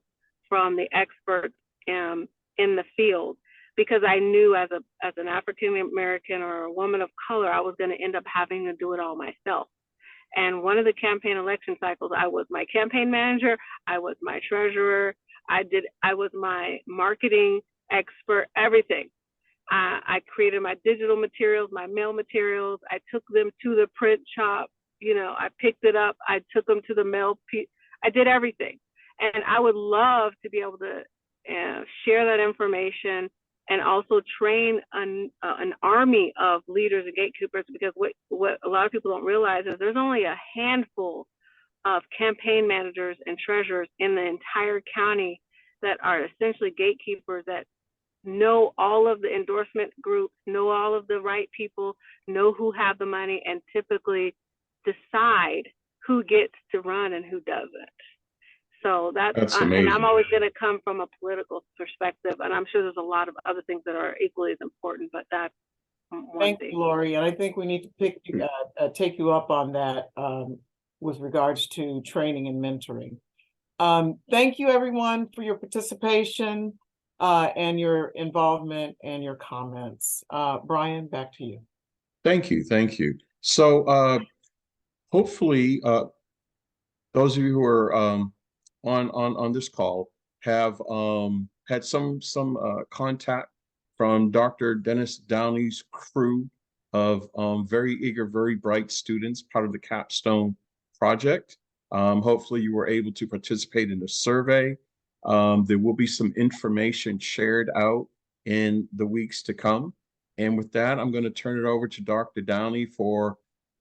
from the experts in the field, because I knew as an African American or a woman of color, I was going to end up having to do it all myself. And one of the campaign election cycles, I was my campaign manager, I was my treasurer, I was my marketing expert, everything. I created my digital materials, my mail materials. I took them to the print shop. I picked it up. I took them to the mail. I did everything. And I would love to be able to share that information and also train an army of leaders and gatekeepers, because what a lot of people don't realize is there's only a handful of campaign managers and treasurers in the entire county that are essentially gatekeepers, that know all of the endorsement groups, know all of the right people, know who have the money, and typically decide who gets to run and who doesn't. So that's and I'm always going to come from a political perspective, and I'm sure there's a lot of other things that are equally as important, but that's one Thank thing. you, Lori, and I think we need to take you up on that with regards to training and mentoring. Thank you, everyone, for your participation and your involvement and your comments. Brian, back to you. Thank you. So hopefully those of you who are on this call have had some contact from Dr. Dennis Downey's crew of very eager, very bright students, part of the Capstone project. Hopefully you were able to participate in the survey. There will be some information shared out in the weeks to come. And with that, I'm going to turn it over to Dr. Downey for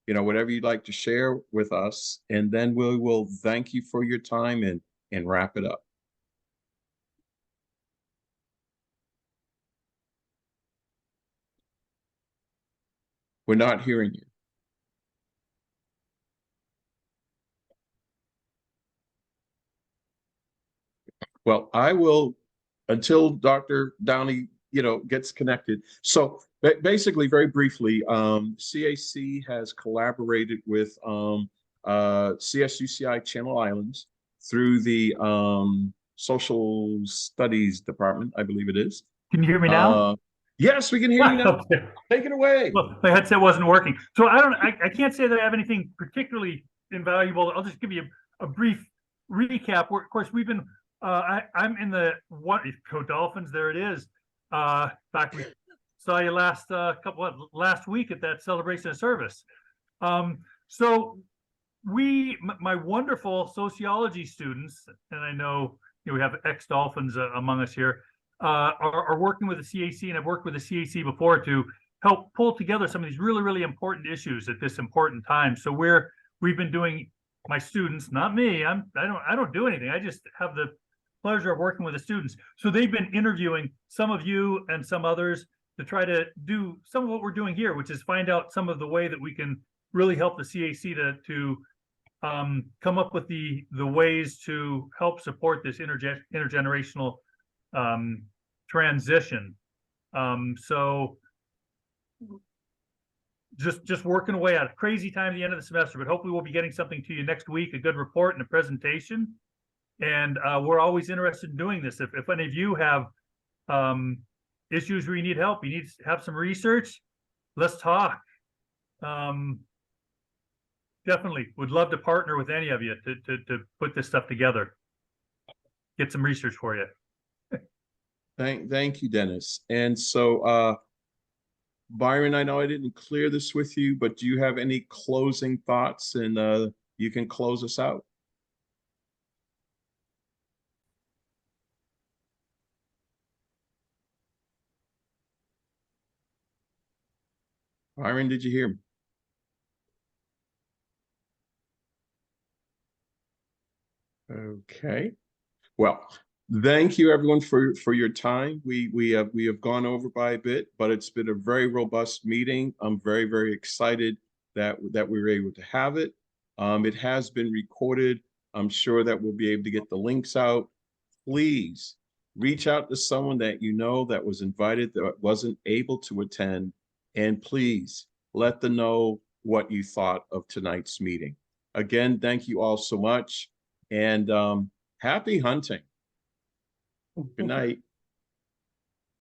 whatever you'd like to share with us. And then we will thank you for your time and wrap it up. We're not hearing you. Well, I will, until Dr. Downey, gets connected. So basically, very briefly, CAC has collaborated with CSUCI Channel Islands through the Social Studies Department, I believe it is. Can you hear me now? Yes, we can hear you now. Okay. Take it away. Well, my headset wasn't working. So I can't say that I have anything particularly invaluable. I'll just give you a brief recap. Of course, we've been, I'm in the Code Dolphins, there it is. In fact, saw you last week at that celebration of service. So my wonderful sociology students, and I know, we have ex-Dolphins among us here, are working with the CAC, and I've worked with the CAC before to help pull together some of these really, really important issues at this important time. So we've been doing, my students, not me, I don't do anything. I just have the pleasure of working with the students. So they've been interviewing some of you and some others to try to do some of what we're doing here, which is find out some of the way that we can really help the CAC to come up with the ways to help support this intergenerational transition. So just working away at a crazy time at the end of the semester, but hopefully we'll be getting something to you next week, a good report and a presentation. And we're always interested in doing this. If any of you have issues where you need help, you need to have some research, let's talk. Definitely would love to partner with any of you to put this stuff together. Get some research for you. Thank you, Dennis. And so, Byron, I know I didn't clear this with you, but do you have any closing thoughts, and you can close us out? Byron, did you hear me? Okay. Well, thank you everyone for your time. We have gone over by a bit, but it's been a very robust meeting. I'm very, very excited that we were able to have it. It has been recorded. I'm sure that we'll be able to get the links out. Please reach out to someone that you know that was invited that wasn't able to attend, and please let them know what you thought of tonight's meeting. Again, thank you all so much, and happy hunting. Good night.